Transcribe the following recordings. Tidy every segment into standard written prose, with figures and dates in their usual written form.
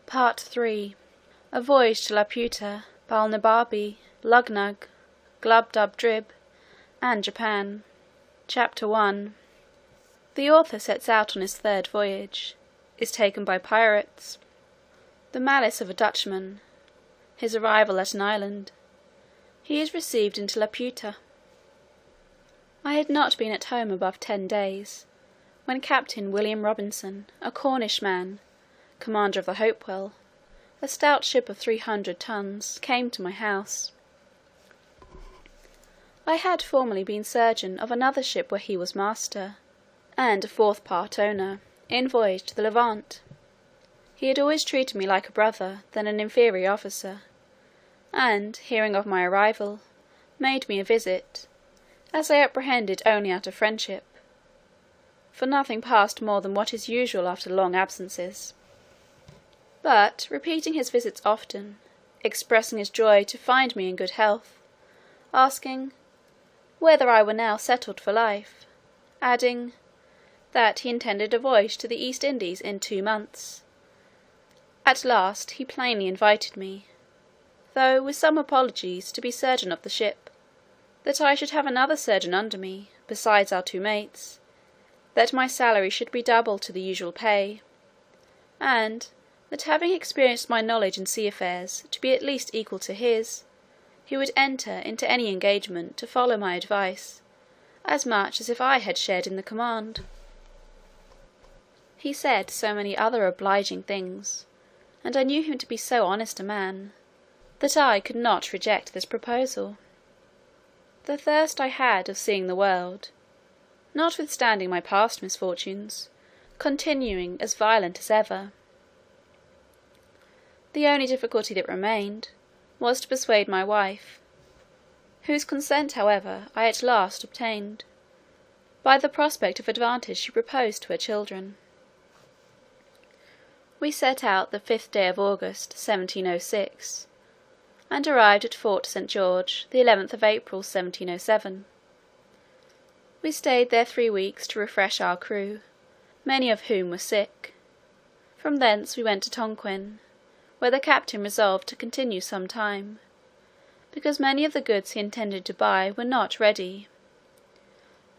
Part 3. A Voyage to Laputa, Balnibarbi, Lugnag, Glubbdubdrib, and Japan. Chapter 1. The author sets out on his third voyage, is taken by pirates, the malice of a Dutchman, his arrival at an island, he is received into Laputa. I had not been at home above 10 days, when Captain William Robinson, a Cornish man, commander of the Hopewell, a stout ship of 300 tons, came to my house. I had formerly been surgeon of another ship where he was master, and a fourth part owner, in voyage to the Levant. He had always treated me like a brother, then an inferior officer, and, hearing of my arrival, made me a visit, as I apprehended only out of friendship, for nothing passed more than what is usual after long absences. But, repeating his visits often, expressing his joy to find me in good health, asking, whether I were now settled for life, adding, that he intended a voyage to the East Indies in 2 months. At last he plainly invited me, though with some apologies, to be surgeon of the ship, that I should have another surgeon under me, besides our 2 mates, that my salary should be double to the usual pay, and that having experienced my knowledge in sea affairs to be at least equal to his, he would enter into any engagement to follow my advice, as much as if I had shared in the command. He said so many other obliging things, and I knew him to be so honest a man, that I could not reject this proposal. The thirst I had of seeing the world, notwithstanding my past misfortunes, continuing as violent as ever. The only difficulty that remained was to persuade my wife, whose consent, however, I at last obtained, by the prospect of advantage she proposed to her children. We set out the 5th day of August, 1706, and arrived at Fort St. George the 11th of April, 1707. We stayed there 3 weeks to refresh our crew, many of whom were sick. From thence we went to Tonquin, where the captain resolved to continue some time, because many of the goods he intended to buy were not ready,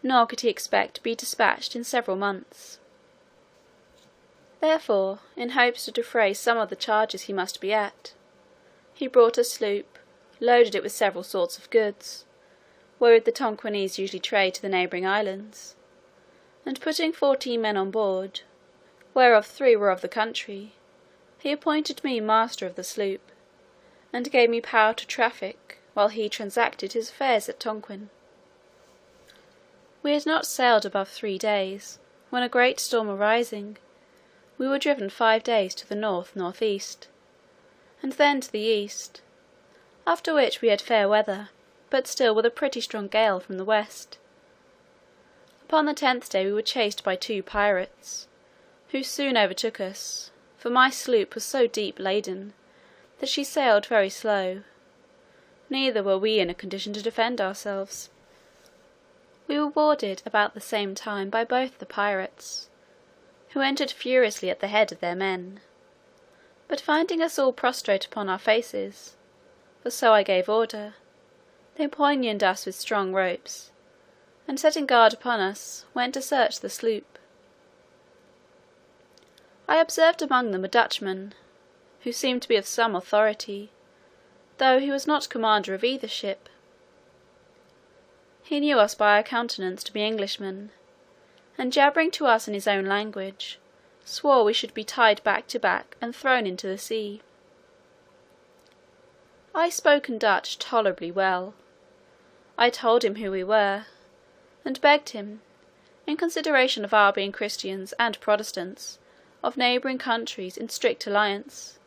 nor could he expect to be dispatched in several months. Therefore, in hopes to defray some of the charges he must be at, he brought a sloop, loaded it with several sorts of goods, wherewith the Tonquinese usually trade to the neighbouring islands, and putting 14 men on board, whereof 3 were of the country, he appointed me master of the sloop, and gave me power to traffic, while he transacted his affairs at Tonquin. We had not sailed above 3 days, when a great storm arising, we were driven 5 days to the north-north-east, and then to the east, after which we had fair weather, but still with a pretty strong gale from the west. Upon the 10th day we were chased by 2 pirates, who soon overtook us, for my sloop was so deep laden, that she sailed very slow, neither were we in a condition to defend ourselves. We were boarded about the same time by both the pirates, who entered furiously at the head of their men, but finding us all prostrate upon our faces, for so I gave order, they pinioned us with strong ropes, and setting guard upon us, went to search the sloop. I observed among them a Dutchman, who seemed to be of some authority, though he was not commander of either ship. He knew us by our countenance to be Englishmen, and jabbering to us in his own language, swore we should be tied back to back and thrown into the sea. I spoke Dutch tolerably well. I told him who we were, and begged him, in consideration of our being Christians and Protestants, of neighbouring countries in strict alliance,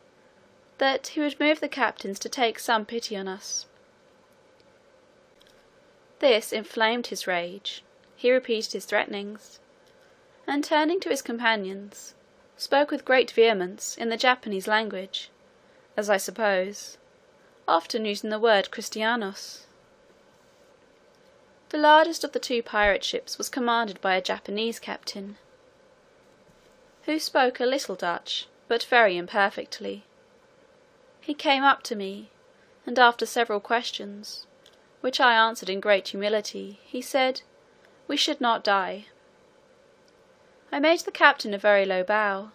that he would move the captains to take some pity on us. This inflamed his rage. He repeated his threatenings, and turning to his companions, spoke with great vehemence in the Japanese language, as I suppose, often using the word Christianos. The largest of the 2 pirate ships was commanded by a Japanese captain, who spoke a little Dutch, but very imperfectly. He came up to me, and after several questions, which I answered in great humility, he said, "We should not die." I made the captain a very low bow,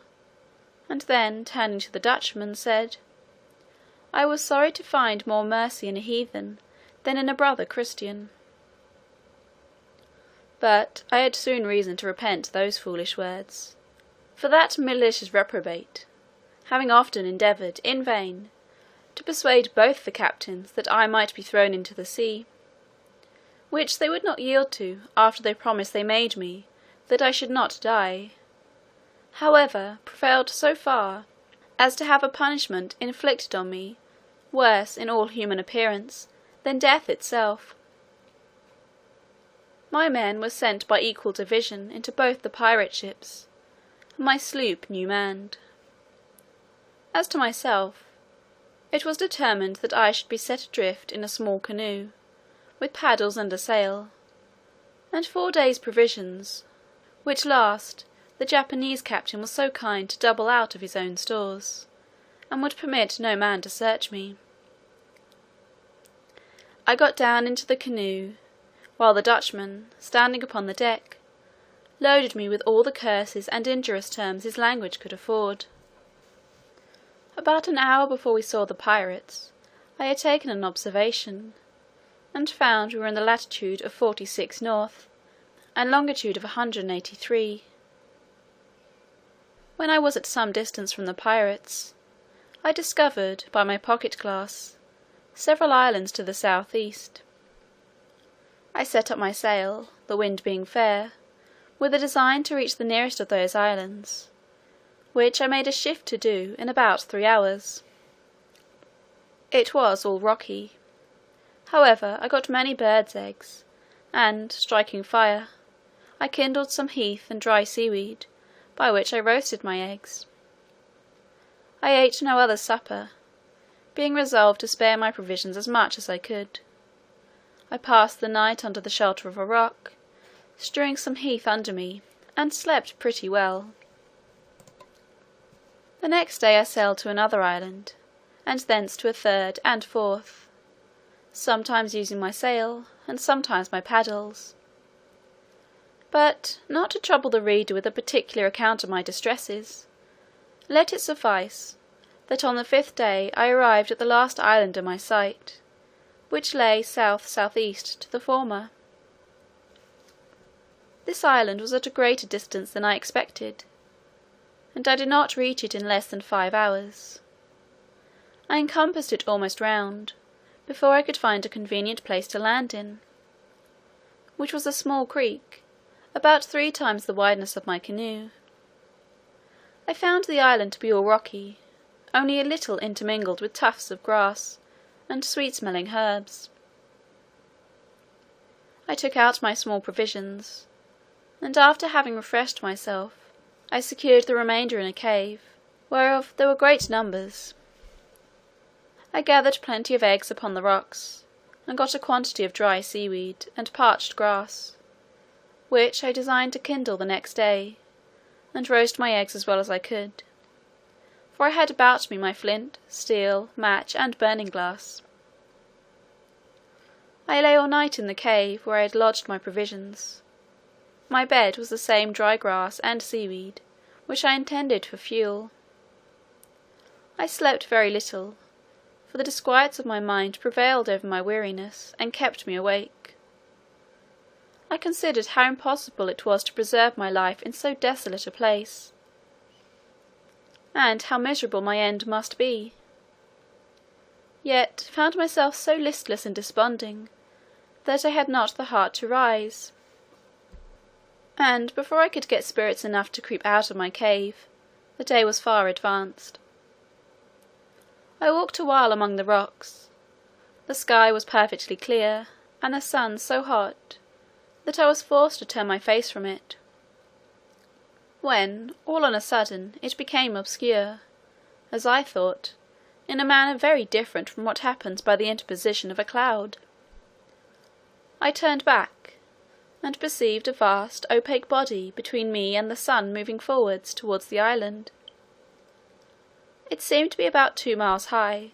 and then turning to the Dutchman, said, "I was sorry to find more mercy in a heathen than in a brother Christian." But I had soon reason to repent those foolish words, for that malicious reprobate, having often endeavoured, in vain, to persuade both the captains that I might be thrown into the sea, which they would not yield to after the promise they made me that I should not die, however, prevailed so far as to have a punishment inflicted on me worse in all human appearance than death itself. My men were sent by equal division into both the pirate ships, and my sloop new manned. As to myself, it was determined that I should be set adrift in a small canoe, with paddles and a sail, and 4 days' provisions, which last the Japanese captain was so kind to double out of his own stores, and would permit no man to search me. I got down into the canoe, while the Dutchman, standing upon the deck, loaded me with all the curses and injurious terms his language could afford. About an hour before we saw the pirates, I had taken an observation, and found we were in the latitude of 46 north, and longitude of 183. When I was at some distance from the pirates, I discovered, by my pocket glass, several islands to the south east. I set up my sail, the wind being fair, with a design to reach the nearest of those islands, which I made a shift to do in about 3 hours. It was all rocky. However, I got many birds' eggs, and, striking fire, I kindled some heath and dry seaweed, by which I roasted my eggs. I ate no other supper, being resolved to spare my provisions as much as I could. I passed the night under the shelter of a rock, strewing some heath under me, and slept pretty well. The next day I sailed to another island, and thence to a third and fourth, sometimes using my sail, and sometimes my paddles. But, not to trouble the reader with a particular account of my distresses, let it suffice, that on the 5th day I arrived at the last island in my sight, which lay south-south-east to the former. This island was at a greater distance than I expected, and I did not reach it in less than 5 hours. I encompassed it almost round, before I could find a convenient place to land in, which was a small creek, about 3 times the wideness of my canoe. I found the island to be all rocky, only a little intermingled with tufts of grass and sweet-smelling herbs. I took out my small provisions, and after having refreshed myself, I secured the remainder in a cave, whereof there were great numbers. I gathered plenty of eggs upon the rocks, and got a quantity of dry seaweed and parched grass, which I designed to kindle the next day, and roast my eggs as well as I could, for I had about me my flint, steel, match, and burning glass. I lay all night in the cave where I had lodged my provisions. My bed was the same dry grass and seaweed, which I intended for fuel. I slept very little, for the disquiets of my mind prevailed over my weariness, and kept me awake. I considered how impossible it was to preserve my life in so desolate a place, and how miserable my end must be. Yet found myself so listless and desponding, that I had not the heart to rise, and before I could get spirits enough to creep out of my cave, the day was far advanced. I walked a while among the rocks. The sky was perfectly clear, and the sun so hot, that I was forced to turn my face from it, when, all on a sudden, it became obscure, as I thought, in a manner very different from what happens by the interposition of a cloud. I turned back, and perceived a vast opaque body between me and the sun moving forwards towards the island. It seemed to be about 2 miles high,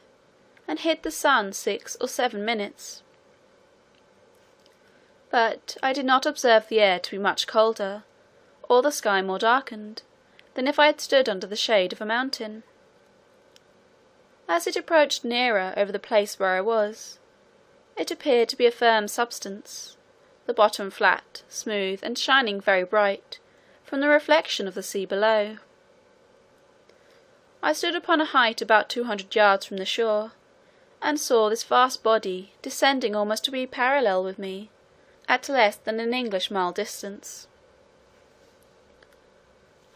and hid the sun 6 or 7 minutes. But I did not observe the air to be much colder, or the sky more darkened, than if I had stood under the shade of a mountain. As it approached nearer over the place where I was, it appeared to be a firm substance, the bottom flat, smooth, and shining very bright, from the reflection of the sea below. I stood upon a height about 200 yards from the shore, and saw this vast body descending almost to be parallel with me, at less than an English mile distance.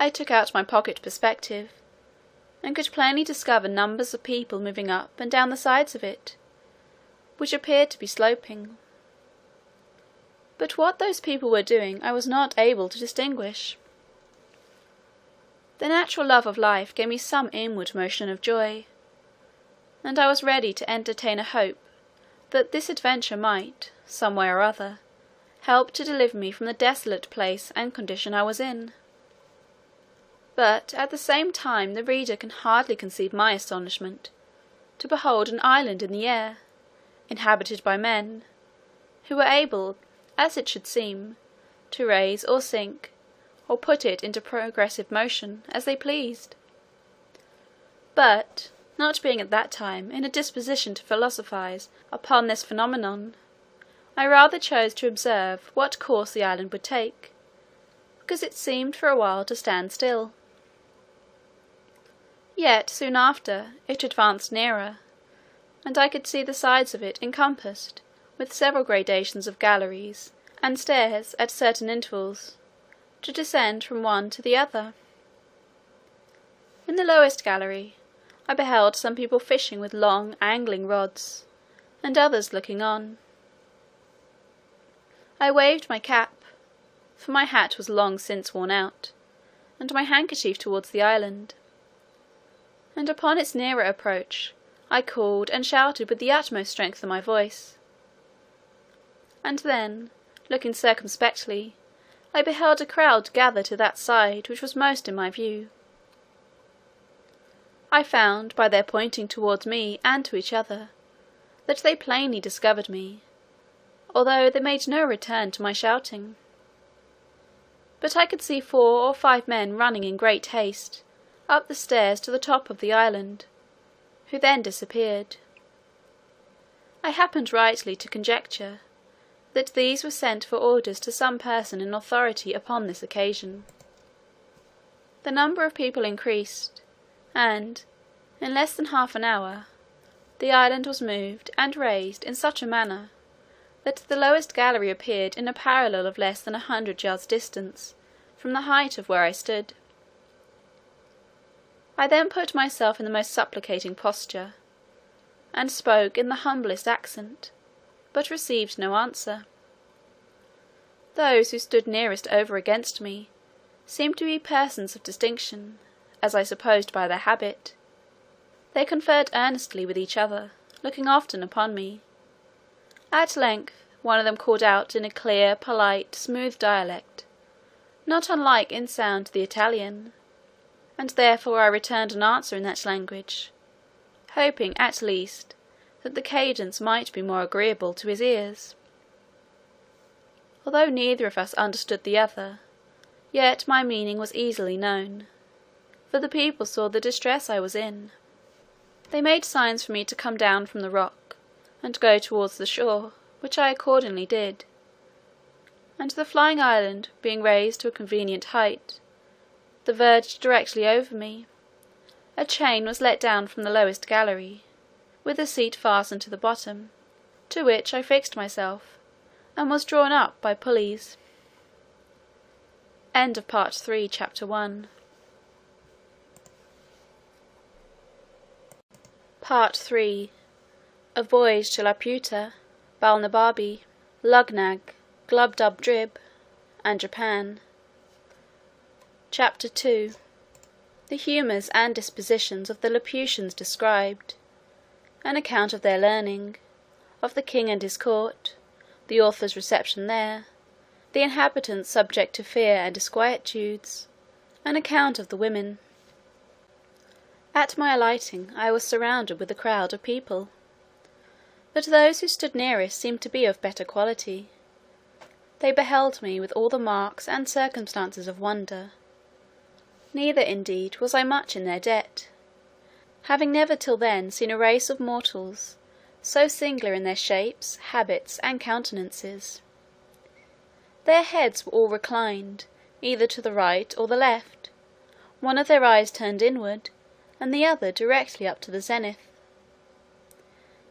I took out my pocket perspective, and could plainly discover numbers of people moving up and down the sides of it, which appeared to be sloping. But what those people were doing I was not able to distinguish. The natural love of life gave me some inward motion of joy, and I was ready to entertain a hope that this adventure might, some way or other, help to deliver me from the desolate place and condition I was in. But at the same time the reader can hardly conceive my astonishment to behold an island in the air, inhabited by men, who were able, as it should seem, to raise or sink, or put it into progressive motion, as they pleased. But, not being at that time in a disposition to philosophize upon this phenomenon, I rather chose to observe what course the island would take, because it seemed for a while to stand still. Yet soon after it advanced nearer, and I could see the sides of it encompassed with several gradations of galleries and stairs at certain intervals, to descend from one to the other. In the lowest gallery I beheld some people fishing with long angling rods, and others looking on. I waved my cap, for my hat was long since worn out, and my handkerchief towards the island, and upon its nearer approach I called and shouted with the utmost strength of my voice. And then, looking circumspectly, I beheld a crowd gather to that side which was most in my view. I found, by their pointing towards me and to each other, that they plainly discovered me, although they made no return to my shouting. But I could see 4 or 5 men running in great haste up the stairs to the top of the island, who then disappeared. I happened rightly to conjecture that these were sent for orders to some person in authority upon this occasion. The number of people increased, and, in less than half an hour, the island was moved and raised in such a manner that the lowest gallery appeared in a parallel of less than 100 yards distance from the height of where I stood. I then put myself in the most supplicating posture, and spoke in the humblest accent, but received no answer. Those who stood nearest over against me seemed to be persons of distinction, as I supposed by their habit. They conferred earnestly with each other, looking often upon me. At length one of them called out in a clear, polite, smooth dialect, not unlike in sound to the Italian, and therefore I returned an answer in that language, hoping at least that the cadence might be more agreeable to his ears. Although neither of us understood the other, yet my meaning was easily known, for the people saw the distress I was in. They made signs for me to come down from the rock, and go towards the shore, which I accordingly did, and the flying island being raised to a convenient height, the verge directly over me, a chain was let down from the lowest gallery, with a seat fastened to the bottom, to which I fixed myself, and was drawn up by pulleys. End of Part 3, Chapter 1. Part 3. A Voyage to Laputa, Balnibarbi, Luggnagg, Glubbdubdrib, and Japan. Chapter 2. The humours and dispositions of the Lilliputians described, an account of their learning, of the king and his court, the author's reception there, the inhabitants subject to fear and disquietudes, an account of the women. At my alighting I was surrounded with a crowd of people, but those who stood nearest seemed to be of better quality. They beheld me with all the marks and circumstances of wonder, neither indeed was I much in their debt, having never till then seen a race of mortals so singular in their shapes, habits, and countenances. Their heads were all reclined, either to the right or the left, one of their eyes turned inward, and the other directly up to the zenith.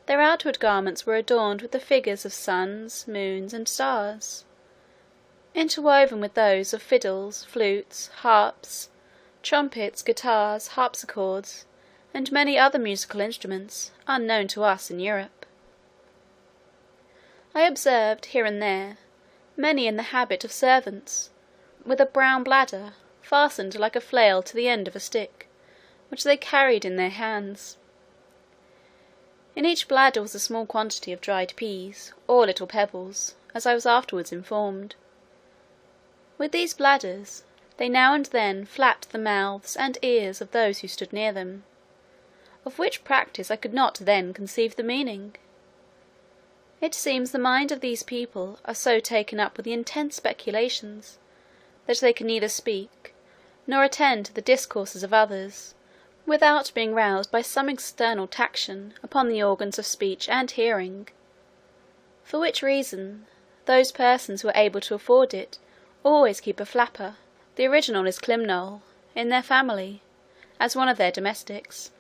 Their outward garments were adorned with the figures of suns, moons, and stars, interwoven with those of fiddles, flutes, harps, trumpets, guitars, harpsichords, and many other musical instruments unknown to us in Europe. I observed here and there many in the habit of servants, with a brown bladder fastened like a flail to the end of a stick, which they carried in their hands. In each bladder was a small quantity of dried peas, or little pebbles, as I was afterwards informed. With these bladders they now and then flapped the mouths and ears of those who stood near them, of which practice I could not then conceive the meaning. It seems the mind of these people are so taken up with the intense speculations, that they can neither speak, nor attend to the discourses of others, without being roused by some external taction upon the organs of speech and hearing; for which reason, those persons who are able to afford it always keep a flapper, the original is Clymnol, in their family, as one of their domestics,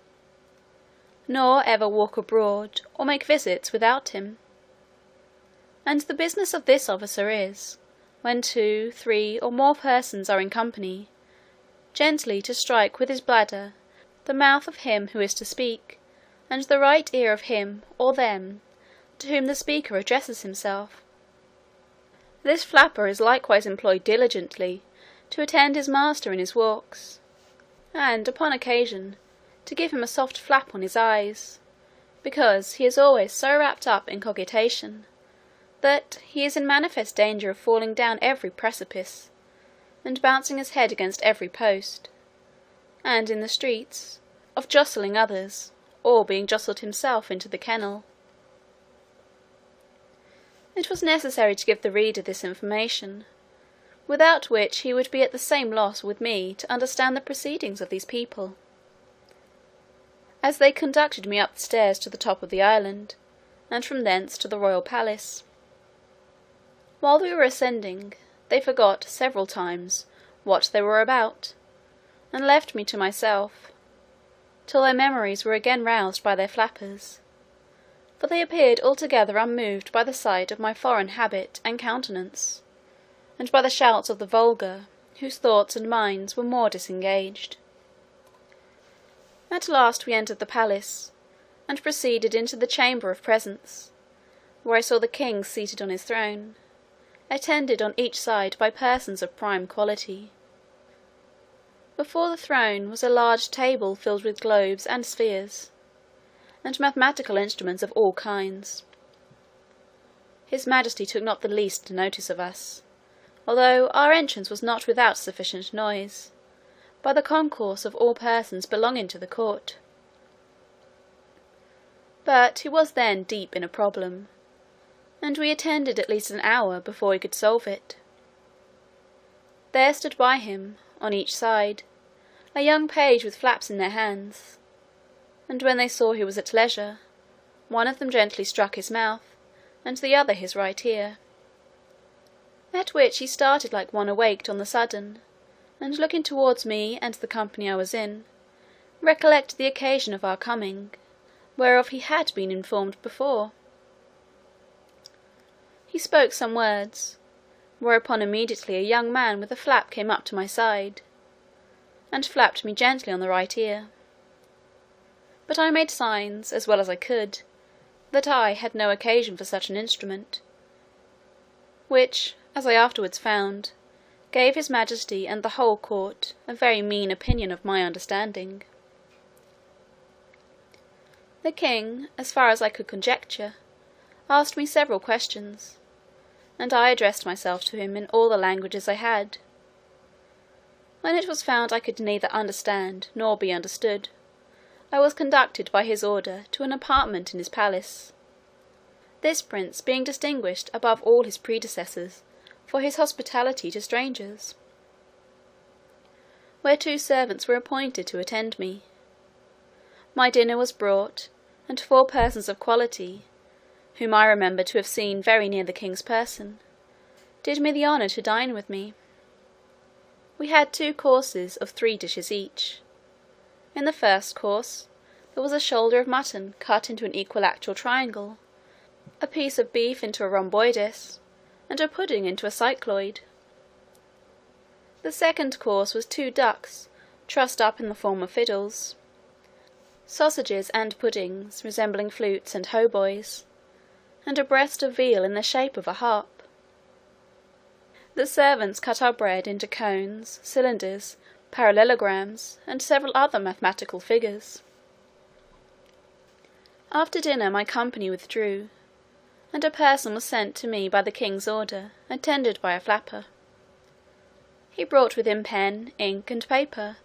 nor ever walk abroad, or make visits without him. And the business of this officer is, when 2, 3, or more persons are in company, gently to strike with his bladder the mouth of him who is to speak, and the right ear of him or them to whom the speaker addresses himself. This flapper is likewise employed diligently to attend his master in his walks, and upon occasion to give him a soft flap on his eyes, because he is always so wrapped up in cogitation, that he is in manifest danger of falling down every precipice, and bouncing his head against every post, and in the streets, of jostling others, or being jostled himself into the kennel. It was necessary to give the reader this information, without which he would be at the same loss with me to understand the proceedings of these people. As they conducted me up the stairs to the top of the island, and from thence to the royal palace. While we were ascending, they forgot several times what they were about, and left me to myself, till their memories were again roused by their flappers, for they appeared altogether unmoved by the sight of my foreign habit and countenance, and by the shouts of the vulgar, whose thoughts and minds were more disengaged. At last we entered the palace, and proceeded into the chamber of presence, where I saw the king seated on his throne, attended on each side by persons of prime quality. Before the throne was a large table filled with globes and spheres, and mathematical instruments of all kinds. His majesty took not the least notice of us, although our entrance was not without sufficient noise, by the concourse of all persons belonging to the court. But he was then deep in a problem, and we attended at least an hour before he could solve it. There stood by him, on each side, a young page with flaps in their hands, and when they saw he was at leisure, one of them gently struck his mouth, and the other his right ear, at which he started like one awaked on the sudden, and looking towards me and the company I was in, recollected the occasion of our coming, whereof he had been informed before. He spoke some words, whereupon immediately a young man with a flap came up to my side, and flapped me gently on the right ear. But I made signs, as well as I could, that I had no occasion for such an instrument, which, as I afterwards found, gave his majesty and the whole court a very mean opinion of my understanding. The king, as far as I could conjecture, asked me several questions, and I addressed myself to him in all the languages I had. When it was found I could neither understand nor be understood, I was conducted by his order to an apartment in his palace, this prince being distinguished above all his predecessors for his hospitality to strangers, where 2 servants were appointed to attend me. My dinner was brought, and 4 persons of quality, whom I remember to have seen very near the king's person, did me the honour to dine with me. We had 2 courses of 3 dishes each. In the first course there was a shoulder of mutton cut into an equilateral triangle, a piece of beef into a rhomboides, and a pudding into a cycloid. The second course was 2 ducks trussed up in the form of fiddles, sausages and puddings resembling flutes and hautboys, and a breast of veal in the shape of a harp. The servants cut our bread into cones, cylinders, parallelograms, and several other mathematical figures. After dinner my company withdrew, and a person was sent to me by the king's order, attended by a flapper. He brought with him pen, ink, and paper,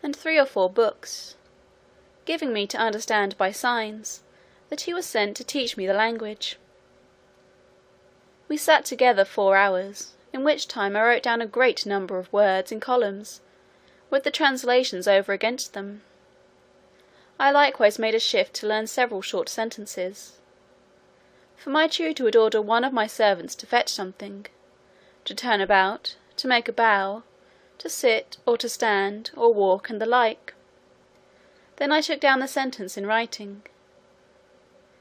and 3 or 4 books, giving me to understand by signs that he was sent to teach me the language. We sat together 4 hours, in which time I wrote down a great number of words in columns, with the translations over against them. I likewise made a shift to learn several short sentences, for my tutor would order one of my servants to fetch something, to turn about, to make a bow, to sit, or to stand, or walk, and the like. Then I took down the sentence in writing.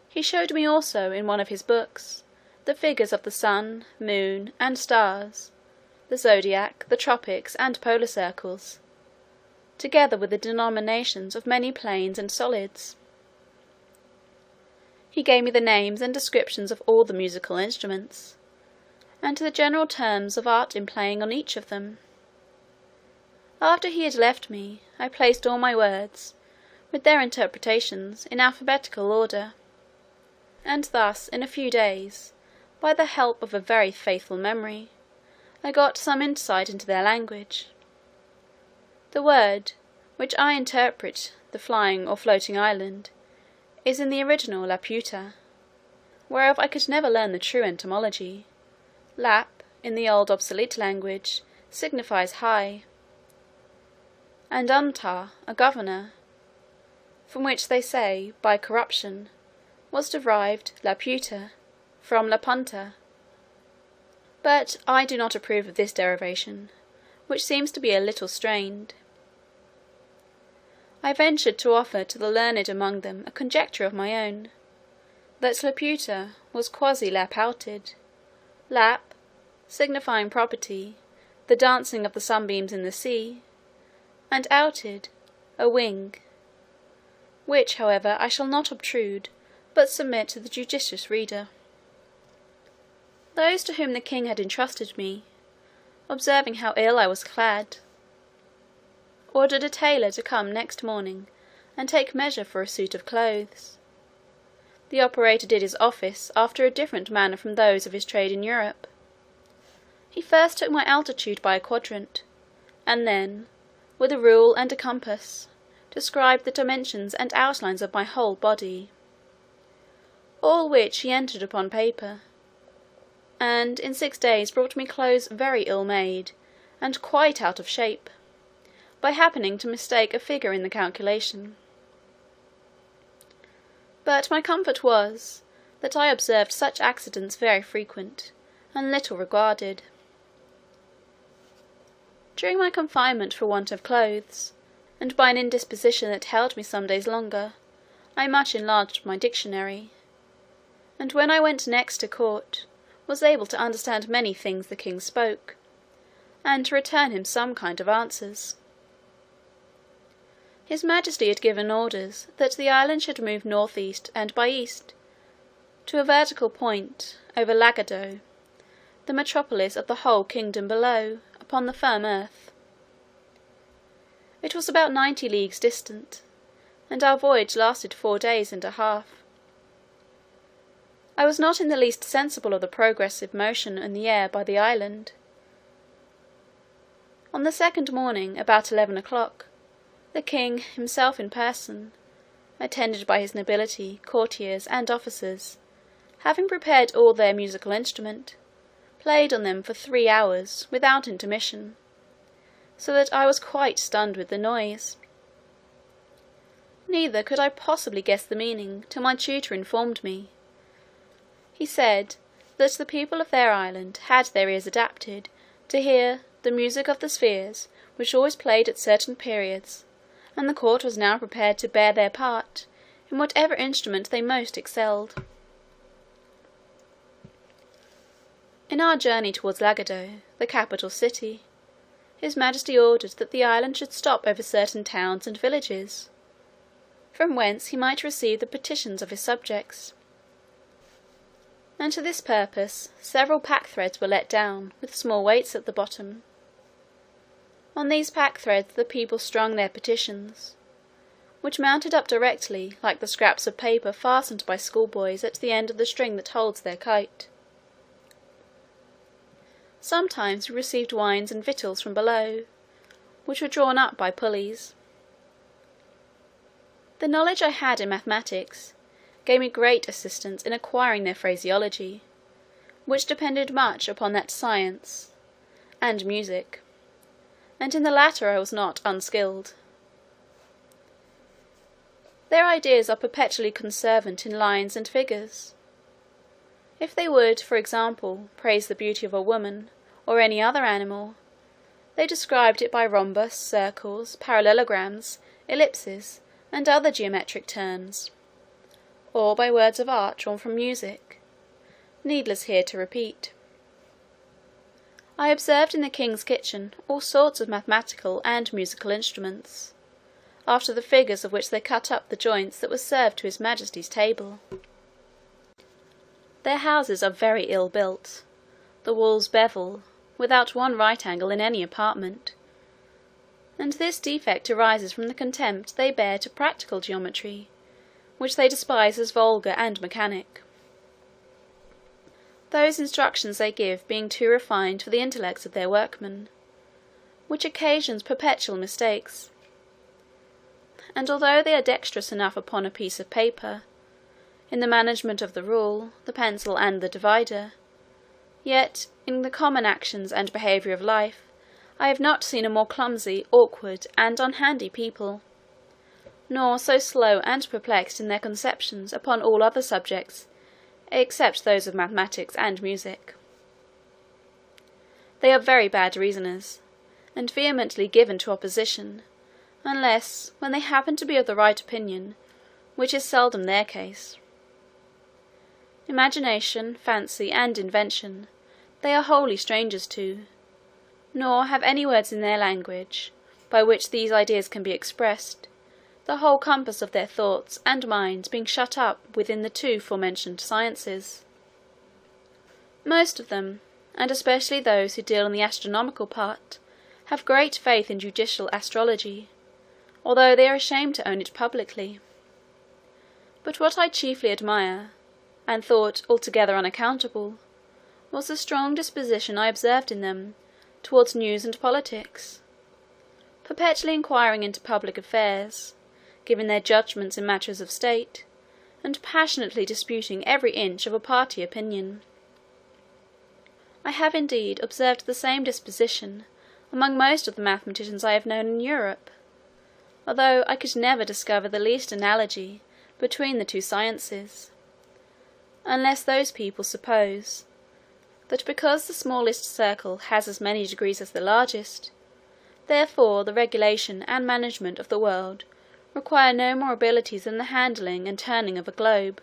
He showed me also, in one of his books, the figures of the sun, moon, and stars, the zodiac, the tropics, and polar circles, together with the denominations of many planes and solids. He gave me the names and descriptions of all the musical instruments, and the general terms of art in playing on each of them. After he had left me, I placed all my words, with their interpretations, in alphabetical order, and thus in a few days, by the help of a very faithful memory, I got some insight into their language. The word, which I interpret the flying or floating island, is in the original Laputa, whereof I could never learn the true etymology. Lap, in the old obsolete language, signifies high, and untar, a governor, from which they say, by corruption, was derived Laputa, from Lapunta. But I do not approve of this derivation, which seems to be a little strained. I ventured to offer to the learned among them a conjecture of my own, that Laputa was quasi-lapouted, lap, signifying property, the dancing of the sunbeams in the sea, and outed, a wing, which, however, I shall not obtrude, but submit to the judicious reader. Those to whom the king had entrusted me, observing how ill I was clad, ordered a tailor to come next morning and take measure for a suit of clothes. The operator did his office after a different manner from those of his trade in Europe. He first took my altitude by a quadrant, and then, with a rule and a compass, described the dimensions and outlines of my whole body, all which he entered upon paper, and in 6 days brought me clothes very ill made, and quite out of shape, by happening to mistake a figure in the calculation. But my comfort was, that I observed such accidents very frequent, and little regarded. During my confinement for want of clothes, and by an indisposition that held me some days longer, I much enlarged my dictionary, and when I went next to court, was able to understand many things the king spoke, and to return him some kind of answers. His Majesty had given orders that the island should move north east and by east, to a vertical point over Lagado, the metropolis of the whole kingdom below, upon the firm earth. It was about 90 leagues distant, and our voyage lasted 4 days and a half. I was not in the least sensible of the progressive motion in the air by the island. On the second morning, about 11 o'clock, the king, himself in person, attended by his nobility, courtiers, and officers, having prepared all their musical instrument, played on them for 3 hours, without intermission, so that I was quite stunned with the noise. Neither could I possibly guess the meaning, till my tutor informed me. He said, that the people of their island had their ears adapted to hear the music of the spheres, which always played at certain periods, and the court was now prepared to bear their part in whatever instrument they most excelled. In our journey towards Lagado, the capital city, his majesty ordered that the island should stop over certain towns and villages, from whence he might receive the petitions of his subjects. And to this purpose several pack-threads were let down, with small weights at the bottom. On these pack-threads the people strung their petitions, which mounted up directly, like the scraps of paper fastened by schoolboys at the end of the string that holds their kite. Sometimes we received wines and victuals from below, which were drawn up by pulleys. The knowledge I had in mathematics gave me great assistance in acquiring their phraseology, which depended much upon that science, and music, and in the latter I was not unskilled. Their ideas are perpetually conservant in lines and figures. If they would, for example, praise the beauty of a woman, or any other animal, they described it by rhombus, circles, parallelograms, ellipses, and other geometric terms, or by words of art drawn from music, needless here to repeat. I observed in the king's kitchen all sorts of mathematical and musical instruments, after the figures of which they cut up the joints that were served to his majesty's table. Their houses are very ill built, the walls bevel, without one right angle in any apartment, and this defect arises from the contempt they bear to practical geometry, which they despise as vulgar and mechanic, those instructions they give being too refined for the intellects of their workmen, which occasions perpetual mistakes. And although they are dexterous enough upon a piece of paper, in the management of the rule, the pencil, and the divider, yet in the common actions and behaviour of life I have not seen a more clumsy, awkward, and unhandy people, nor so slow and perplexed in their conceptions upon all other subjects, except those of mathematics and music. They are very bad reasoners, and vehemently given to opposition, unless when they happen to be of the right opinion, which is seldom their case. Imagination, fancy, and invention they are wholly strangers to, nor have any words in their language, by which these ideas can be expressed, the whole compass of their thoughts and minds being shut up within the 2 forementioned sciences. Most of them, and especially those who deal in the astronomical part, have great faith in judicial astrology, although they are ashamed to own it publicly. But what I chiefly admire, and thought altogether unaccountable, was the strong disposition I observed in them towards news and politics, perpetually inquiring into public affairs, giving their judgments in matters of state, and passionately disputing every inch of a party opinion. I have indeed observed the same disposition among most of the mathematicians I have known in Europe, although I could never discover the least analogy between the 2 sciences, unless those people suppose that because the smallest circle has as many degrees as the largest, therefore the regulation and management of the world require no more abilities than the handling and turning of a globe.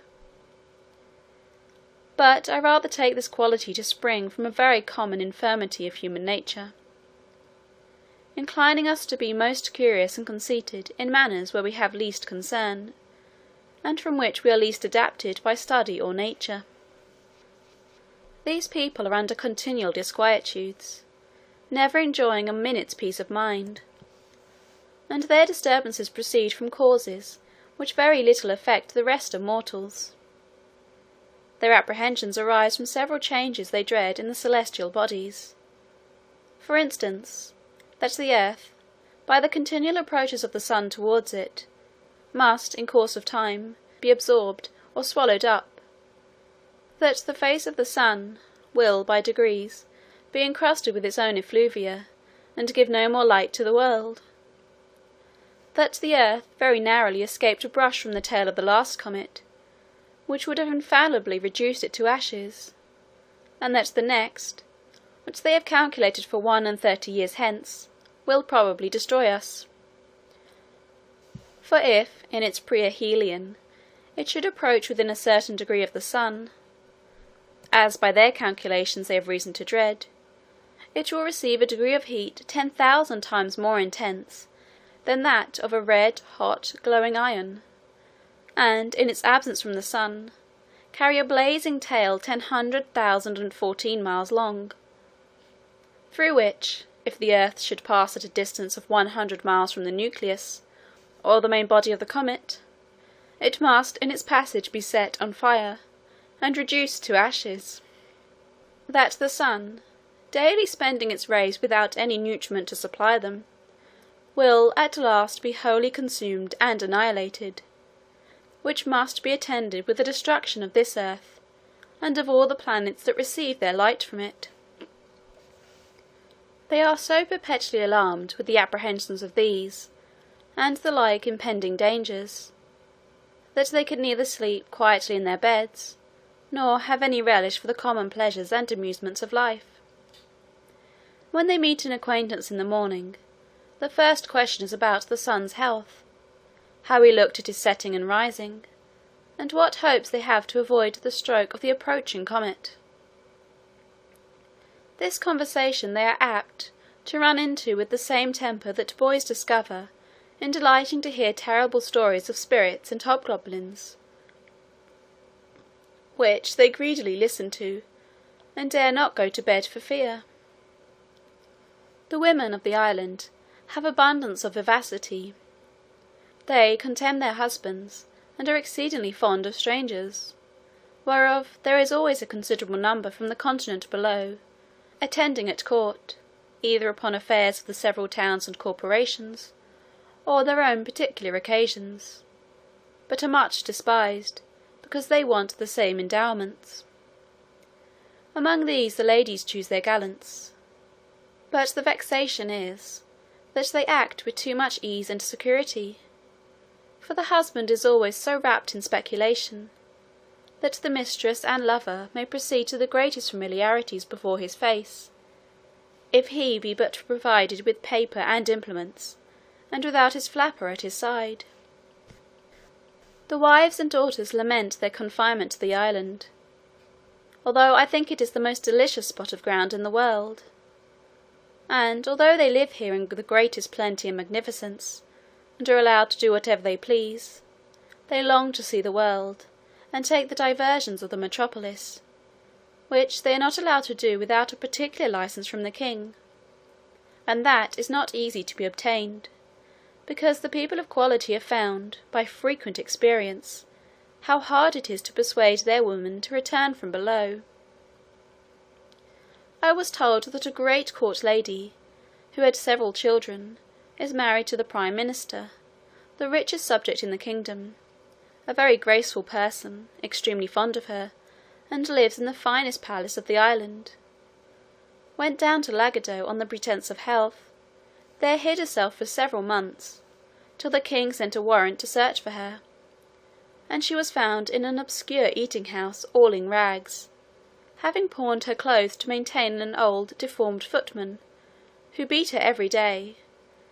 But I rather take this quality to spring from a very common infirmity of human nature, inclining us to be most curious and conceited in matters where we have least concern, and from which we are least adapted by study or nature. These people are under continual disquietudes, never enjoying a minute's peace of mind, and their disturbances proceed from causes which very little affect the rest of mortals. Their apprehensions arise from several changes they dread in the celestial bodies. For instance, that the earth, by the continual approaches of the sun towards it, must, in course of time, be absorbed or swallowed up, that the face of the sun will by degrees be encrusted with its own effluvia, and give no more light to the world, that the earth very narrowly escaped a brush from the tail of the last comet, which would have infallibly reduced it to ashes, and that the next, which they have calculated for 31 years hence, will probably destroy us. For if, in its perihelion, it should approach within a certain degree of the sun, as by their calculations they have reason to dread, it will receive a degree of heat 10,000 times more intense than that of a red, hot, glowing iron, and, in its absence from the sun, carry a blazing tail 100,014 miles long, through which, if the earth should pass at a distance of 100 miles from the nucleus, or the main body of the comet, it must in its passage be set on fire, and reduced to ashes. That the sun, daily spending its rays without any nutriment to supply them, will at last be wholly consumed and annihilated, which must be attended with the destruction of this earth, and of all the planets that receive their light from it. They are so perpetually alarmed with the apprehensions of these, and the like impending dangers, that they can neither sleep quietly in their beds, nor have any relish for the common pleasures and amusements of life. When they meet an acquaintance in the morning, the first question is about the sun's health, how he looked at his setting and rising, and what hopes they have to avoid the stroke of the approaching comet. This conversation they are apt to run into with the same temper that boys discover in delighting to hear terrible stories of spirits and hobgoblins, which they greedily listen to, and dare not go to bed for fear. The women of the island have abundance of vivacity. They contemn their husbands, and are exceedingly fond of strangers, whereof there is always a considerable number from the continent below, attending at court, either upon affairs of the several towns and corporations, or their own particular occasions, but are much despised, because they want the same endowments. Among these the ladies choose their gallants, but the vexation is, that they act with too much ease and security, for the husband is always so wrapped in speculation, that the mistress and lover may proceed to the greatest familiarities before his face, if he be but provided with paper and implements, and without his flapper at his side. The wives and daughters lament their confinement to the island, although I think it is the most delicious spot of ground in the world, and although they live here in the greatest plenty and magnificence, and are allowed to do whatever they please, they long to see the world, and take the diversions of the metropolis, which they are not allowed to do without a particular license from the king, and that is not easy to be obtained, because the people of quality have found, by frequent experience, how hard it is to persuade their women to return from below. I was told that a great court lady, who had several children, is married to the Prime Minister, the richest subject in the kingdom, a very graceful person, extremely fond of her, and lives in the finest palace of the island. Went down to Lagado on the pretence of health, there hid herself for several months, till the king sent a warrant to search for her, and she was found in an obscure eating-house, all in rags, having pawned her clothes to maintain an old deformed footman, who beat her every day,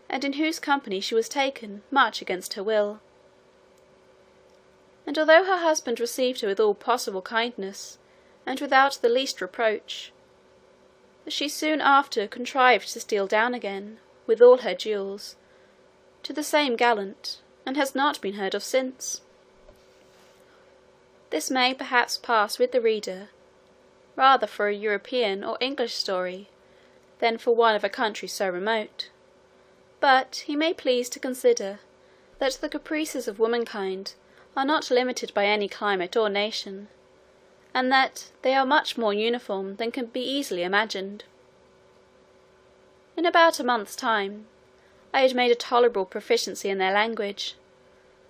and in whose company she was taken, much against her will. And although her husband received her with all possible kindness, and without the least reproach, she soon after contrived to steal down again, with all her jewels, to the same gallant, and has not been heard of since. This may perhaps pass with the reader rather for a European or English story than for one of a country so remote, but he may please to consider that the caprices of womankind are not limited by any climate or nation, and that they are much more uniform than can be easily imagined. In about a month's time, I had made a tolerable proficiency in their language,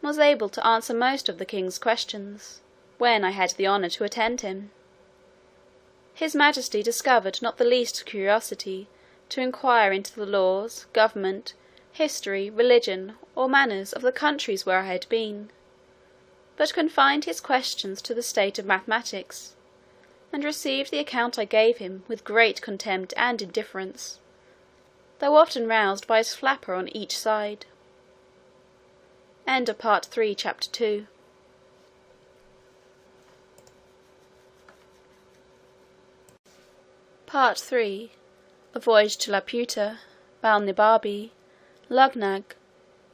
was able to answer most of the king's questions, when I had the honour to attend him. His Majesty discovered not the least curiosity to inquire into the laws, government, history, religion, or manners of the countries where I had been, but confined his questions to the state of mathematics, and received the account I gave him with great contempt and indifference, though often roused by his flapper on each side. End of Part 3, Chapter 2. Part 3. A Voyage to Laputa, Balnibarbi, Lugnag,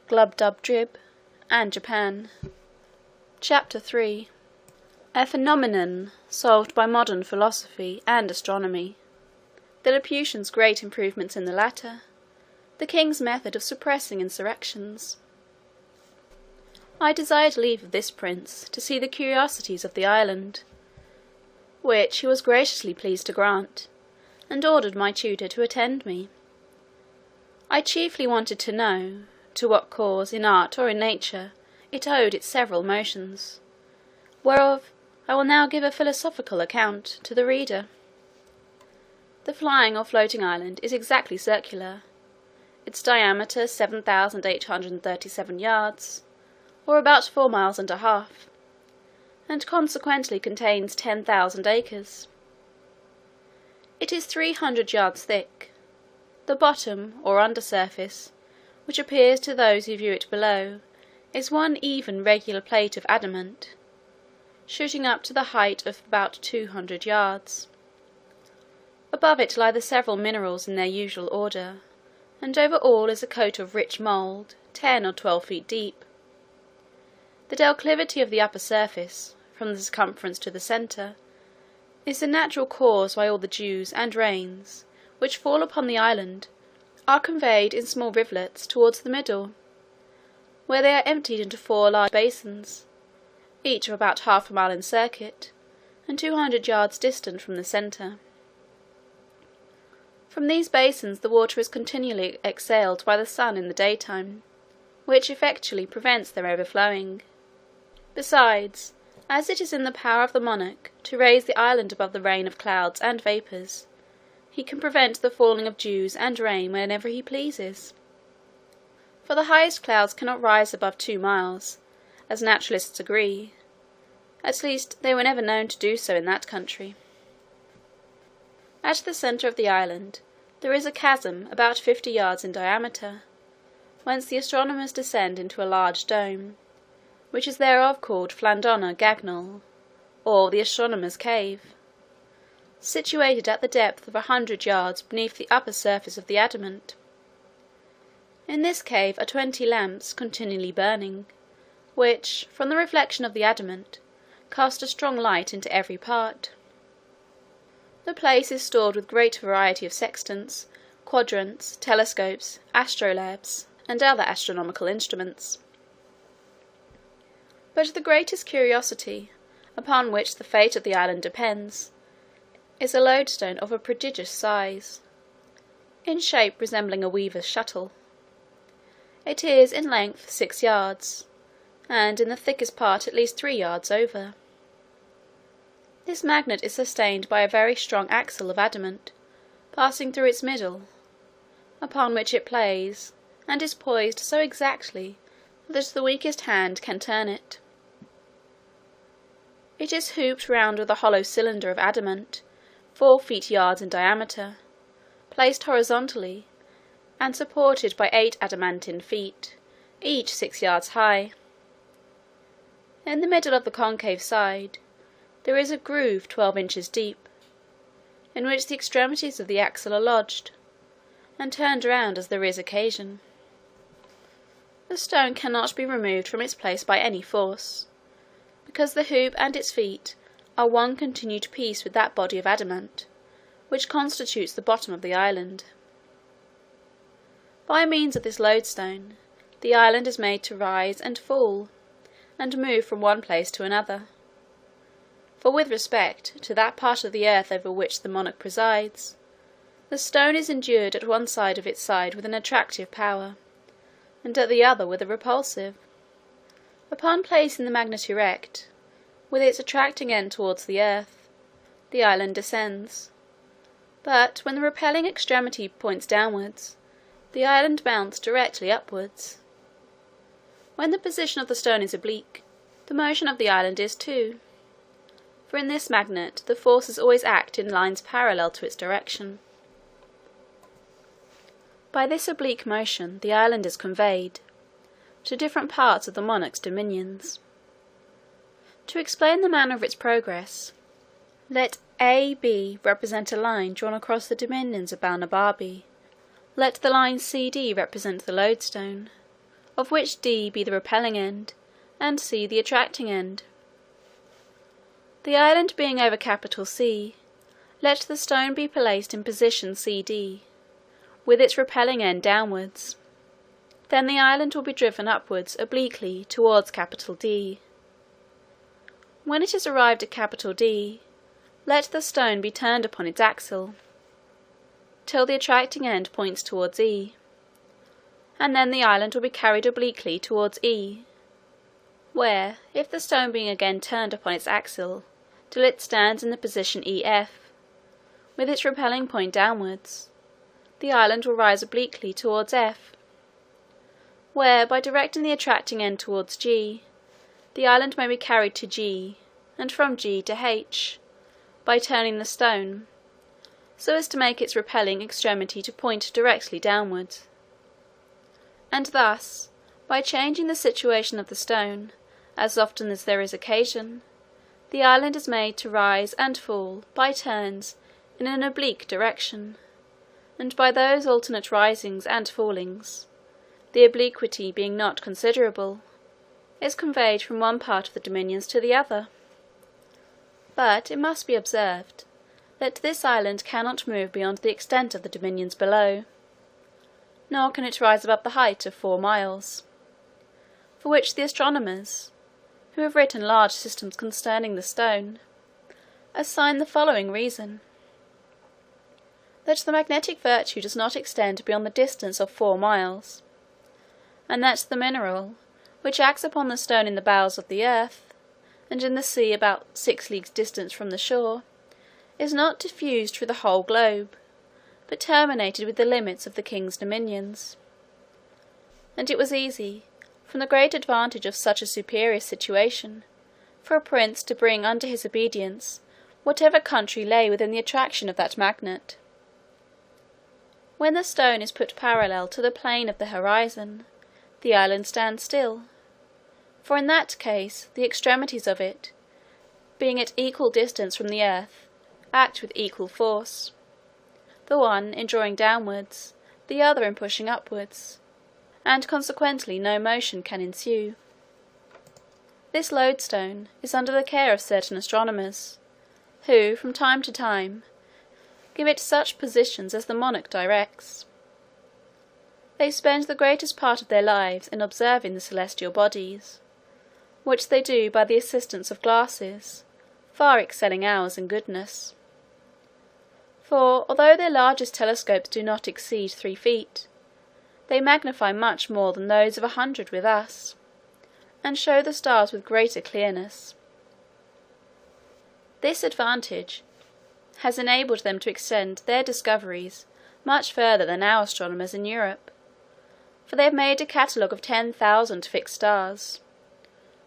Glubbdubdrib, and Japan. Chapter 3. A phenomenon solved by modern philosophy and astronomy. The Lilliputians' great improvements in the latter. The king's method of suppressing insurrections. I desired leave of this prince to see the curiosities of the island, which he was graciously pleased to grant, and ordered my tutor to attend me. I chiefly wanted to know, to what cause, in art or in nature, it owed its several motions, whereof I will now give a philosophical account to the reader. The flying or floating island is exactly circular, its diameter 7,837 yards, or about 4 miles and a half, and consequently contains 10,000 acres. It is 300 yards thick. The bottom, or under surface, which appears to those who view it below, is one even regular plate of adamant, shooting up to the height of about 200 yards. Above it lie the several minerals in their usual order, and over all is a coat of rich mould, 10 or 12 feet deep. The declivity of the upper surface, from the circumference to the centre, is the natural cause why all the dews and rains, which fall upon the island, are conveyed in small rivulets towards the middle, where they are emptied into 4 large basins, each of about half a mile in circuit, and 200 yards distant from the centre. From these basins the water is continually exhaled by the sun in the daytime, which effectually prevents their overflowing. Besides, as it is in the power of the monarch to raise the island above the rain of clouds and vapours, he can prevent the falling of dews and rain whenever he pleases. For the highest clouds cannot rise above 2 miles, as naturalists agree. At least they were never known to do so in that country. At the centre of the island there is a chasm about 50 yards in diameter, whence the astronomers descend into a large dome, which is thereof called Flandona Gagnol, or the astronomer's cave, situated at the depth of 100 yards beneath the upper surface of the adamant. In this cave are 20 lamps continually burning, which, from the reflection of the adamant, cast a strong light into every part. The place is stored with great variety of sextants, quadrants, telescopes, astrolabes, and other astronomical instruments. But the greatest curiosity, upon which the fate of the island depends, is a lodestone of a prodigious size, in shape resembling a weaver's shuttle. It is in length 6 yards, and in the thickest part at least 3 yards over. This magnet is sustained by a very strong axle of adamant, passing through its middle, upon which it plays, and is poised so exactly that the weakest hand can turn it. It is hooped round with a hollow cylinder of adamant, 4 feet yards in diameter, placed horizontally, and supported by 8 adamantine feet, each 6 yards high. In the middle of the concave side there is a groove 12 inches deep, in which the extremities of the axle are lodged, and turned round as there is occasion. The stone cannot be removed from its place by any force, because the hoop and its feet are one continued piece with that body of adamant, which constitutes the bottom of the island. By means of this lodestone, the island is made to rise and fall, and move from one place to another. For with respect to that part of the earth over which the monarch presides, the stone is endued at one side of its side with an attractive power, and at the other with a repulsive. Upon placing the magnet erect, with its attracting end towards the earth, the island descends, but when the repelling extremity points downwards, the island mounts directly upwards. When the position of the stone is oblique, the motion of the island is too, for in this magnet the forces always act in lines parallel to its direction. By this oblique motion the island is conveyed to different parts of the monarch's dominions. To explain the manner of its progress, let AB represent a line drawn across the dominions of Balnibarbi. Let the line CD represent the lodestone, of which D be the repelling end, and C the attracting end. The island being over capital C, let the stone be placed in position CD, with its repelling end downwards. Then the island will be driven upwards obliquely towards capital D. When it has arrived at capital D, let the stone be turned upon its axle, till the attracting end points towards E, and then the island will be carried obliquely towards E, where, if the stone being again turned upon its axle till it stands in the position EF, with its repelling point downwards, the island will rise obliquely towards F, where, by directing the attracting end towards G, the island may be carried to G, and from G to H, by turning the stone, so as to make its repelling extremity to point directly downwards. And thus, by changing the situation of the stone, as often as there is occasion, the island is made to rise and fall by turns in an oblique direction, and by those alternate risings and fallings, the obliquity being not considerable, is conveyed from one part of the dominions to the other. But it must be observed that this island cannot move beyond the extent of the dominions below, nor can it rise above the height of 4 miles, for which the astronomers, who have written large systems concerning the stone, assign the following reason: that the magnetic virtue does not extend beyond the distance of 4 miles, and that the mineral, which acts upon the stone in the bowels of the earth, and in the sea about 6 leagues distant from the shore, is not diffused through the whole globe, but terminated with the limits of the king's dominions. And it was easy, from the great advantage of such a superior situation, for a prince to bring under his obedience whatever country lay within the attraction of that magnet. When the stone is put parallel to the plane of the horizon, the island stands still, for in that case the extremities of it, being at equal distance from the earth, act with equal force, the one in drawing downwards, the other in pushing upwards, and consequently no motion can ensue. This lodestone is under the care of certain astronomers, who, from time to time, give it such positions as the monarch directs. They spend the greatest part of their lives in observing the celestial bodies, which they do by the assistance of glasses, far excelling ours in goodness. For, although their largest telescopes do not exceed 3 feet, they magnify much more than those of 100 with us, and show the stars with greater clearness. This advantage has enabled them to extend their discoveries much further than our astronomers in Europe, for they have made a catalogue of 10,000 fixed stars,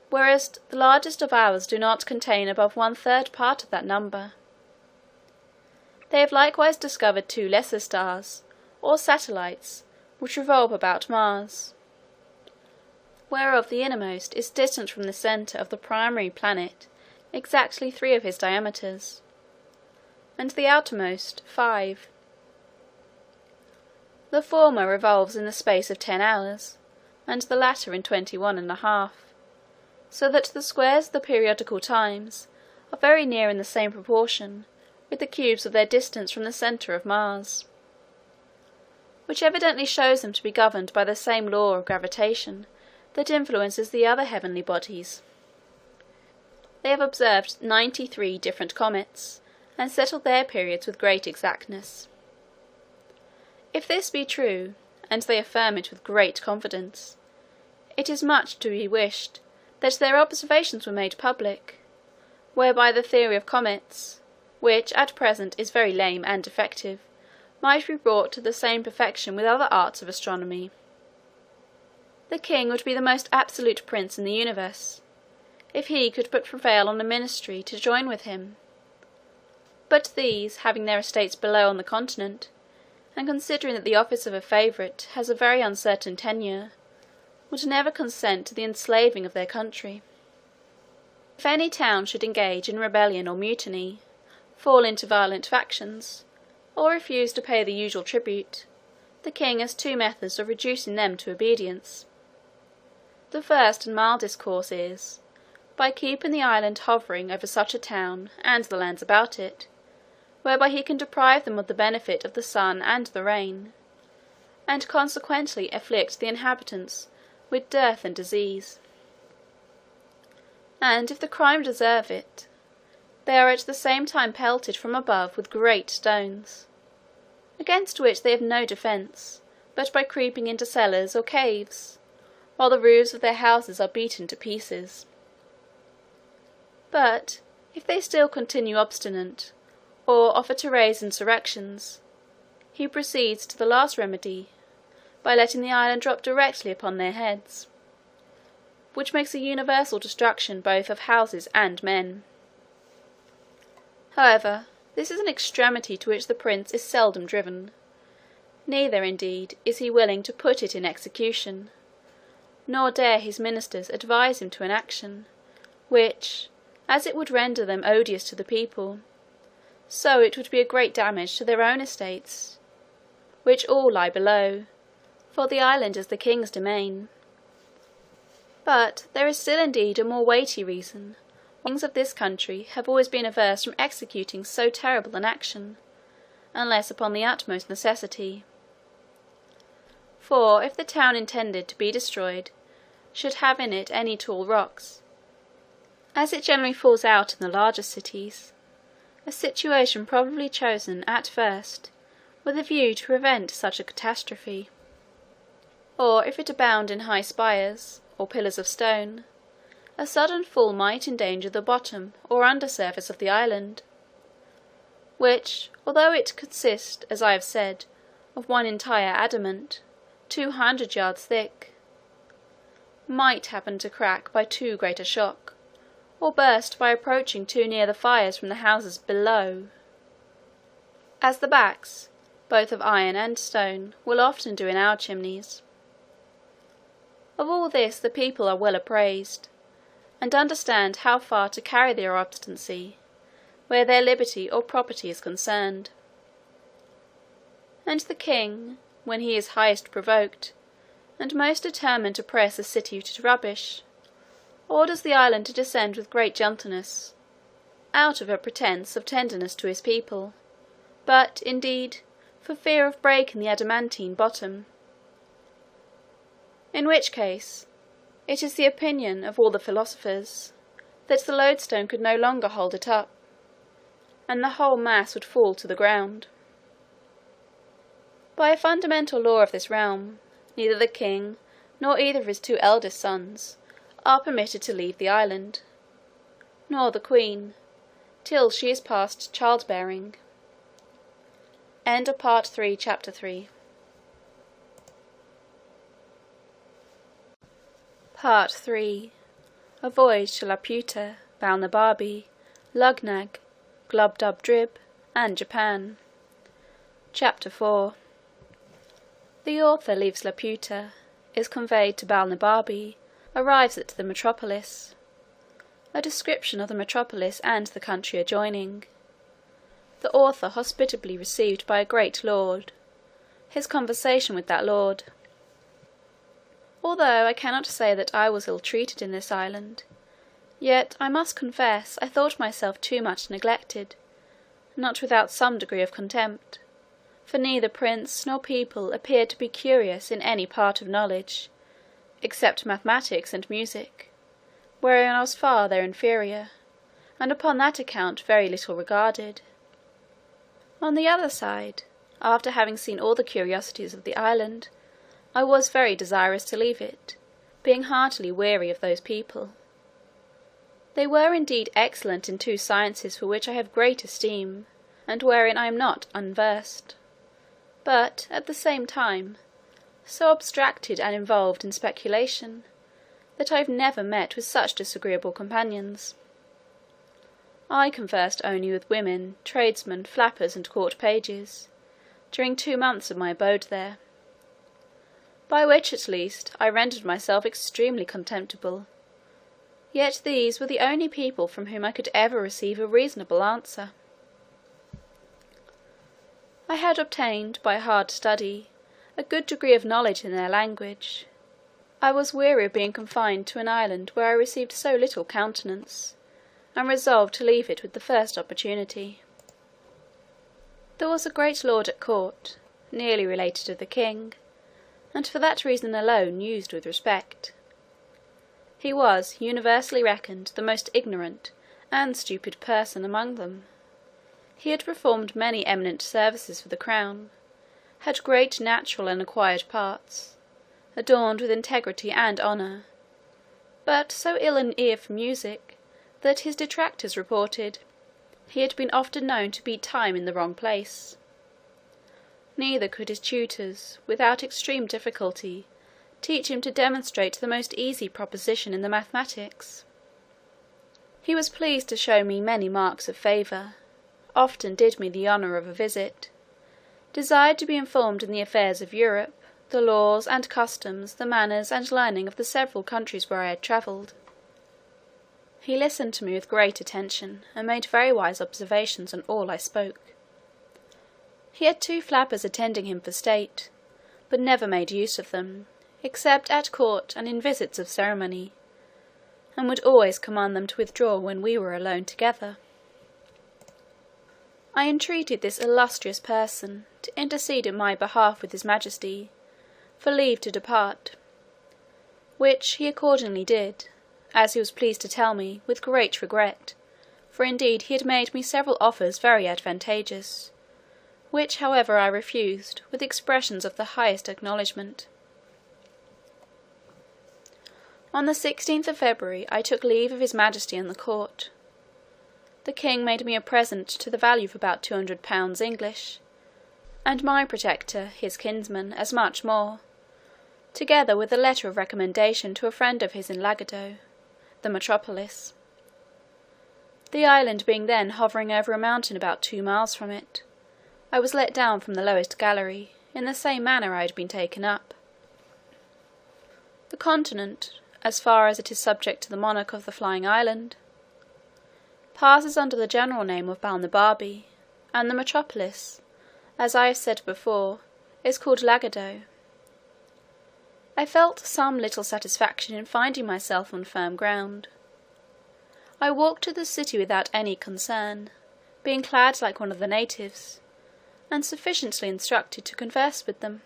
whereas the largest of ours do not contain above 1/3 part of that number. They have likewise discovered 2 lesser stars, or satellites, which revolve about Mars, whereof the innermost is distant from the centre of the primary planet exactly 3 of his diameters, and the outermost 5. The former revolves in the space of 10 hours, and the latter in 21½ so that the squares of the periodical times are very near in the same proportion with the cubes of their distance from the centre of Mars, which evidently shows them to be governed by the same law of gravitation that influences the other heavenly bodies. They have observed 93 different comets, and settled their periods with great exactness. If this be true, and they affirm it with great confidence, it is much to be wished that their observations were made public, whereby the theory of comets, which at present is very lame and defective, might be brought to the same perfection with other arts of astronomy. The king would be the most absolute prince in the universe, if he could but prevail on a ministry to join with him. But these, having their estates below on the continent, and considering that the office of a favourite has a very uncertain tenure, would never consent to the enslaving of their country. If any town should engage in rebellion or mutiny, fall into violent factions, or refuse to pay the usual tribute, the king has two methods of reducing them to obedience. The first and mildest course is, by keeping the island hovering over such a town and the lands about it, whereby he can deprive them of the benefit of the sun and the rain, and consequently afflict the inhabitants with dearth and disease. And if the crime deserve it, they are at the same time pelted from above with great stones, against which they have no defence but by creeping into cellars or caves, while the roofs of their houses are beaten to pieces. But if they still continue obstinate, or offer to raise insurrections, he proceeds to the last remedy, by letting the island drop directly upon their heads, which makes a universal destruction both of houses and men. However, this is an extremity to which the prince is seldom driven, neither, indeed, is he willing to put it in execution, nor dare his ministers advise him to an action, which, as it would render them odious to the people, so it would be a great damage to their own estates, which all lie below, for the island is the king's domain. But there is still indeed a more weighty reason why kings of this country have always been averse from executing so terrible an action, unless upon the utmost necessity. For if the town intended to be destroyed should have in it any tall rocks, as it generally falls out in the larger cities, a situation probably chosen at first with a view to prevent such a catastrophe, or if it abound in high spires, or pillars of stone, a sudden fall might endanger the bottom or under surface of the island, which, although it consist, as I have said, of one entire adamant, 200 yards thick, might happen to crack by too great a shock, or burst by approaching too near the fires from the houses below, as the backs, both of iron and stone, will often do in our chimneys. Of all this the people are well apprised, and understand how far to carry their obstinacy, where their liberty or property is concerned. And the king, when he is highest provoked, and most determined to press a city to rubbish, orders the island to descend with great gentleness, out of a pretence of tenderness to his people, but, indeed, for fear of breaking the adamantine bottom. In which case, it is the opinion of all the philosophers, that the lodestone could no longer hold it up, and the whole mass would fall to the ground. By a fundamental law of this realm, neither the king, nor either of his two eldest sons, are permitted to leave the island, nor the queen, till she is past childbearing. End of Part 3, Chapter 3. Part 3. A Voyage to Laputa, Balnibarbi, Lugnag, Glubdubdrib, and Japan. Chapter 4. The author leaves Laputa, is conveyed to Balnibarbi, arrives at the metropolis. A description of the metropolis and the country adjoining. The author hospitably received by a great lord. His conversation with that lord. Although I cannot say that I was ill-treated in this island, yet I must confess I thought myself too much neglected, not without some degree of contempt, for neither prince nor people appeared to be curious in any part of knowledge, except mathematics and music, wherein I was far their inferior, and upon that account very little regarded. On the other side, after having seen all the curiosities of the island, I was very desirous to leave it, being heartily weary of those people, They were indeed excellent in two sciences for which I have great esteem, and wherein I am not unversed; but, at the same time, so abstracted and involved in speculation, that I have never met with such disagreeable companions. I conversed only with women, tradesmen, flappers, and court pages, during 2 months of my abode there; by which at least I rendered myself extremely contemptible. Yet these were the only people from whom I could ever receive a reasonable answer. I had obtained, by hard study, a good degree of knowledge in their language. I was weary of being confined to an island where I received so little countenance, and resolved to leave it with the first opportunity. There was a great lord at court, nearly related to the king, and for that reason alone used with respect. He was universally reckoned the most ignorant and stupid person among them. He had performed many eminent services for the crown, had great natural and acquired parts, adorned with integrity and honour, but so ill an ear for music, that his detractors reported he had been often known to beat time in the wrong place. Neither could his tutors, without extreme difficulty, teach him to demonstrate the most easy proposition in the mathematics. He was pleased to show me many marks of favour, often did me the honour of a visit, desired to be informed in the affairs of Europe, the laws and customs, the manners and learning of the several countries where I had travelled. He listened to me with great attention, and made very wise observations on all I spoke. He had 2 flappers attending him for state, but never made use of them, except at court and in visits of ceremony, and would always command them to withdraw when we were alone together. I entreated this illustrious person to intercede in my behalf with his majesty, for leave to depart, which he accordingly did, as he was pleased to tell me, with great regret, for indeed he had made me several offers very advantageous, which however I refused, with expressions of the highest acknowledgment. On the 16th of February I took leave of his majesty and the court. The king made me a present to the value of about £200 English, and my protector, his kinsman, as much more, together with a letter of recommendation to a friend of his in Lagado, the metropolis. The island being then hovering over a mountain about 2 miles from it, I was let down from the lowest gallery, in the same manner I had been taken up. The continent, as far as it is subject to the monarch of the flying island, passes under the general name of Balnibarbi, and the metropolis, as I have said before, is called Lagado. I felt some little satisfaction in finding myself on firm ground. I walked to the city without any concern, being clad like one of the natives, and sufficiently instructed to converse with them.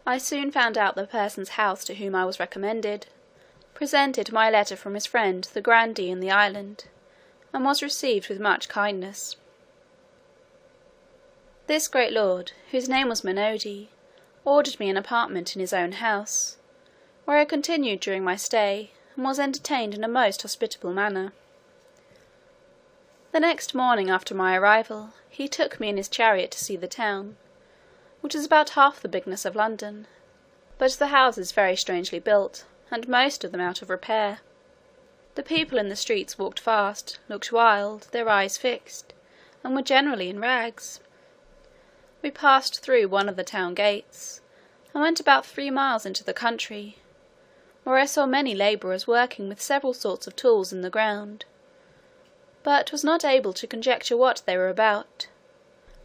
I soon found out the person's house to whom I was recommended, presented my letter from his friend the grandee in the island, and was received with much kindness. This great lord, whose name was Menodi, ordered me an apartment in his own house, where I continued during my stay, and was entertained in a most hospitable manner. The next morning after my arrival, he took me in his chariot to see the town, which is about half the bigness of London, but the houses very strangely built, and most of them out of repair. The people in the streets walked fast, looked wild, their eyes fixed, and were generally in rags. We passed through one of the town gates, and went about 3 miles into the country, where I saw many labourers working with several sorts of tools in the ground, but was not able to conjecture what they were about,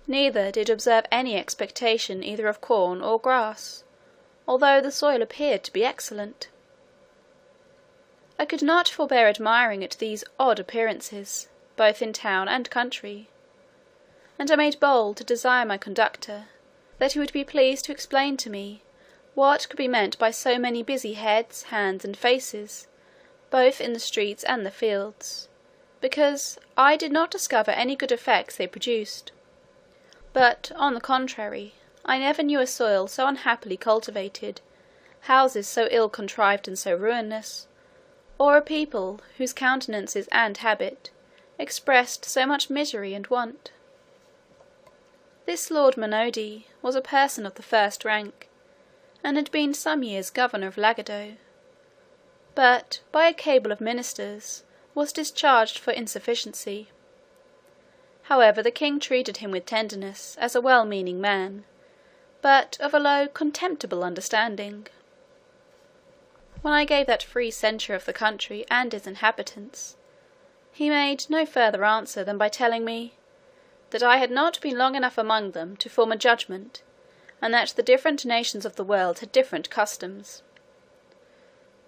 neither did observe any expectation either of corn or grass, although the soil appeared to be excellent. I could not forbear admiring at these odd appearances, both in town and country, and I made bold to desire my conductor, that he would be pleased to explain to me what could be meant by so many busy heads, hands, and faces, both in the streets and the fields, because I did not discover any good effects they produced; but, on the contrary, I never knew a soil so unhappily cultivated, houses so ill contrived and so ruinous, or a people whose countenances and habit expressed so much misery and want. This Lord Monody was a person of the first rank, and had been some years governor of Lagado, but by a cabal of ministers was discharged for insufficiency. However, the king treated him with tenderness as a well-meaning man, but of a low, contemptible understanding. When I gave that free censure of the country and its inhabitants, he made no further answer than by telling me, that I had not been long enough among them to form a judgment, and that the different nations of the world had different customs,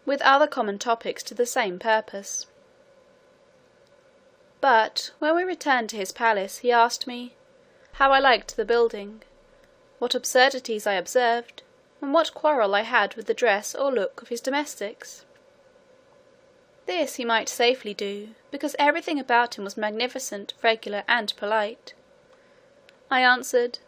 with other common topics to the same purpose. But when we returned to his palace, he asked me, how I liked the building, what absurdities I observed, and what quarrel I had with the dress or look of his domestics. This he might safely do, because everything about him was magnificent, regular, and polite. I answered,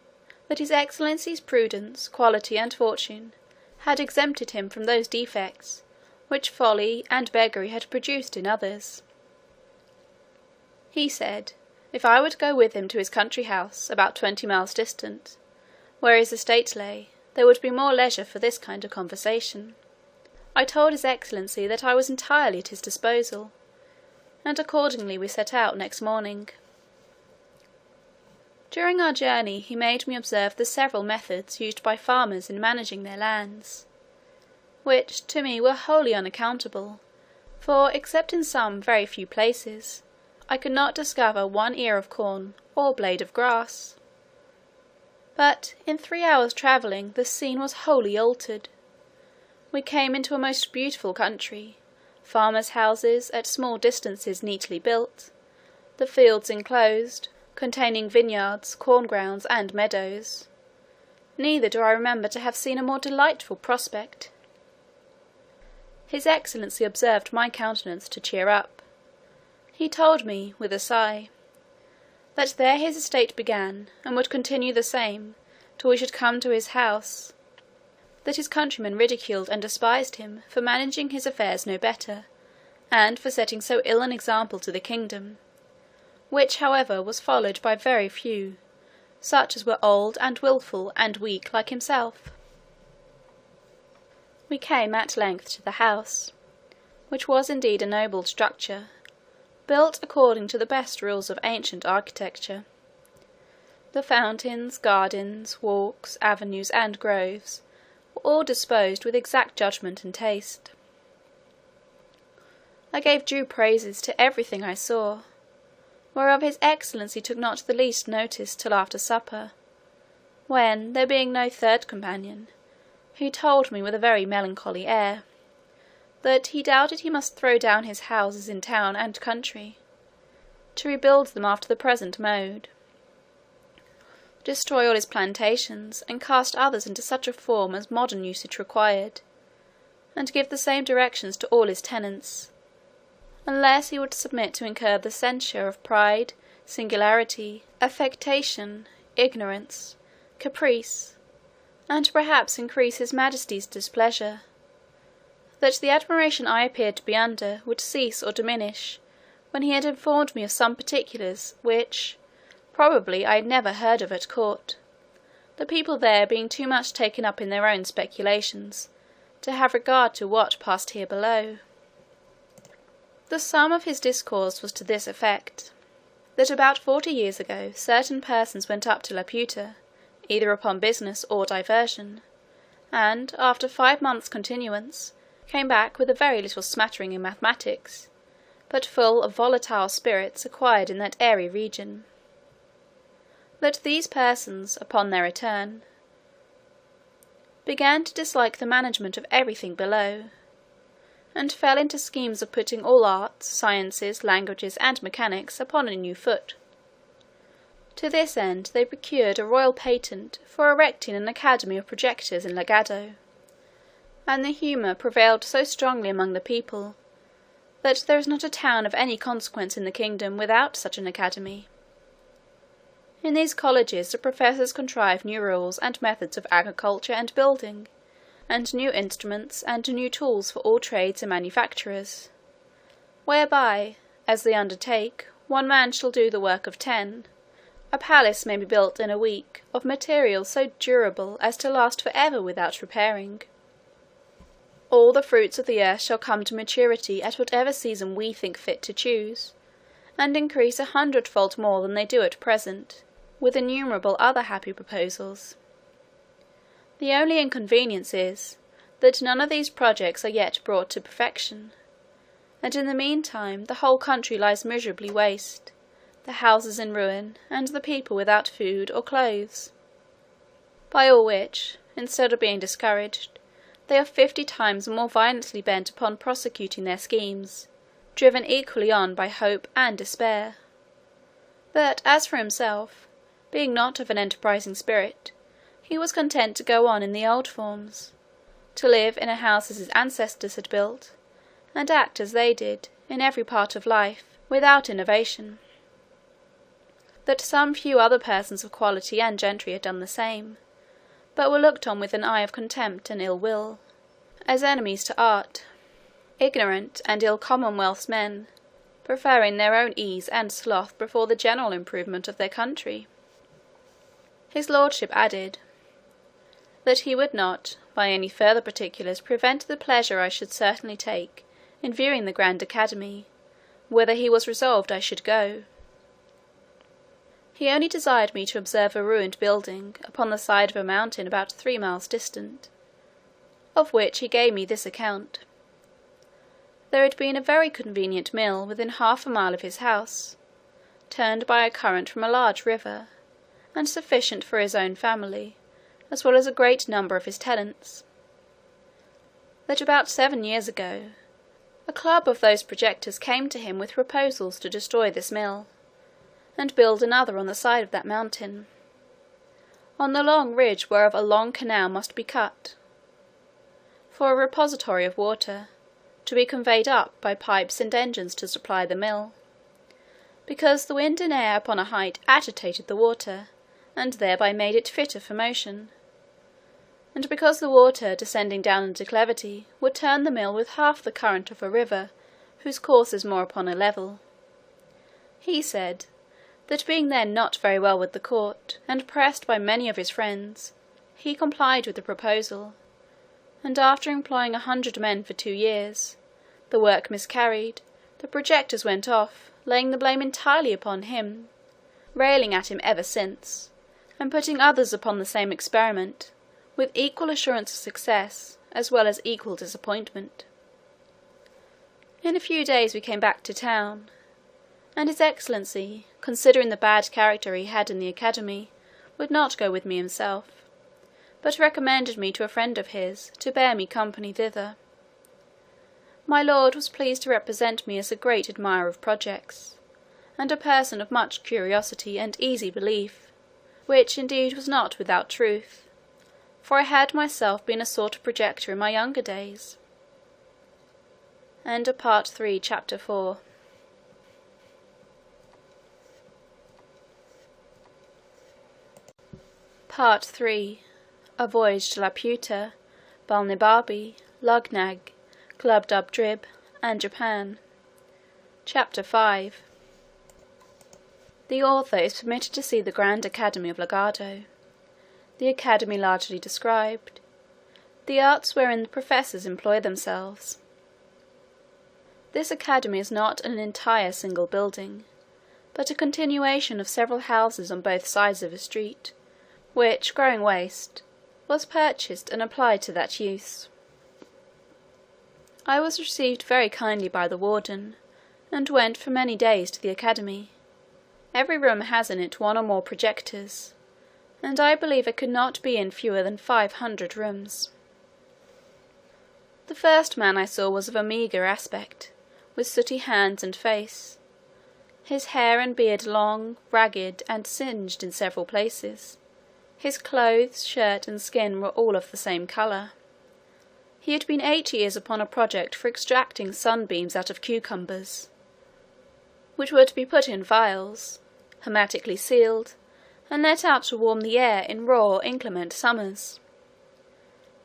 that his excellency's prudence, quality, and fortune had exempted him from those defects which folly and beggary had produced in others. He said, if I would go with him to his country house, about 20 miles distant, where his estate lay, there would be more leisure for this kind of conversation. I told his excellency that I was entirely at his disposal, and accordingly we set out next morning. During our journey he made me observe the several methods used by farmers in managing their lands, which to me were wholly unaccountable, for except in some very few places, I could not discover one ear of corn or blade of grass. But in 3 hours' travelling the scene was wholly altered. We came into a most beautiful country, farmers' houses at small distances neatly built, the fields enclosed, containing vineyards, corn grounds, and meadows. Neither do I remember to have seen a more delightful prospect. His excellency observed my countenance to cheer up. He told me, with a sigh, that there his estate began, and would continue the same, till we should come to his house; that his countrymen ridiculed and despised him for managing his affairs no better, and for setting so ill an example to the kingdom, which however was followed by very few, such as were old and wilful and weak like himself. We came at length to the house, which was indeed a noble structure, built according to the best rules of ancient architecture. The fountains, gardens, walks, avenues, and groves were all disposed with exact judgment and taste. I gave due praises to everything I saw, whereof his excellency took not the least notice till after supper, when, there being no third companion, he told me with a very melancholy air, that he doubted he must throw down his houses in town and country, to rebuild them after the present mode, destroy all his plantations, and cast others into such a form as modern usage required, and give the same directions to all his tenants, unless he would submit to incur the censure of pride, singularity, affectation, ignorance, caprice, and perhaps increase his majesty's displeasure, that the admiration I appeared to be under would cease or diminish when he had informed me of some particulars which probably I had never heard of at court, the people there being too much taken up in their own speculations to have regard to what passed here below. The sum of his discourse was to this effect, that about 40 years ago certain persons went up to Laputa, either upon business or diversion, and, after 5 months' continuance, came back with a very little smattering in mathematics, but full of volatile spirits acquired in that airy region. That these persons, upon their return, began to dislike the management of everything below, and fell into schemes of putting all arts, sciences, languages, and mechanics upon a new foot. To this end they procured a royal patent for erecting an academy of projectors in Lagado, and the humour prevailed so strongly among the people, that there is not a town of any consequence in the kingdom without such an academy. In these colleges the professors contrive new rules and methods of agriculture and building, and new instruments and new tools for all trades and manufacturers. whereby, as they undertake, one man shall do the work of 10, a palace may be built in a week of materials so durable as to last for ever without repairing. All the fruits of the earth shall come to maturity at whatever season we think fit to choose, and increase 100-fold more than they do at present, with innumerable other happy proposals. The only inconvenience is, that none of these projects are yet brought to perfection, and in the meantime the whole country lies miserably waste, the houses in ruin, and the people without food or clothes. By all which, instead of being discouraged, they are 50 times more violently bent upon prosecuting their schemes, driven equally on by hope and despair. But as for himself, being not of an enterprising spirit, he was content to go on in the old forms, to live in a house as his ancestors had built, and act as they did in every part of life, without innovation. That some few other persons of quality and gentry had done the same, but were looked on with an eye of contempt and ill will, as enemies to art, ignorant and ill commonwealth's men, preferring their own ease and sloth before the general improvement of their country. His lordship added, that he would not, by any further particulars, prevent the pleasure I should certainly take in viewing the grand academy, whither he was resolved I should go. He only desired me to observe a ruined building upon the side of a mountain about 3 miles distant, of which he gave me this account. There had been a very convenient mill within 1/2 mile of his house, turned by a current from a large river, and sufficient for his own family, as well as a great number of his tenants. That about 7 years ago, a club of those projectors came to him with proposals to destroy this mill, and build another on the side of that mountain, on the long ridge whereof a long canal must be cut, for a repository of water, to be conveyed up by pipes and engines to supply the mill, because the wind and air upon a height agitated the water, and thereby made it fitter for motion, and because the water descending down a declivity would turn the mill with half the current of a river whose course is more upon a level. He said, that being then not very well with the court, and pressed by many of his friends, he complied with the proposal, and after employing 100 men for 2 years, the work miscarried, the projectors went off, laying the blame entirely upon him, railing at him ever since, and putting others upon the same experiment, with equal assurance of success, as well as equal disappointment. In a few days we came back to town, and his excellency, considering the bad character he had in the academy, would not go with me himself, but recommended me to a friend of his, to bear me company thither. My lord was pleased to represent me as a great admirer of projects, and a person of much curiosity and easy belief, which indeed was not without truth, for I had myself been a sort of projector in my younger days. End of Part 3, Chapter 4. Part 3. A Voyage to Laputa, Balnibarbi, Luggnagg, Glubbdubdrib, and Japan. Chapter 5. The author is permitted to see the Grand Academy of Lagado. The Academy largely described. The arts wherein the professors employ themselves. This Academy is not an entire single building, but a continuation of several houses on both sides of a street, which, growing waste, was purchased and applied to that use. I was received very kindly by the warden, and went for many days to the academy. Every room has in it 1 or more projectors, and I believe I could not be in fewer than 500 rooms. The first man I saw was of a meagre aspect, with sooty hands and face, his hair and beard long, ragged, and singed in several places. His clothes, shirt, and skin were all of the same colour. He had been 8 years upon a project for extracting sunbeams out of cucumbers, which were to be put in vials, hermetically sealed, and let out to warm the air in raw, inclement summers.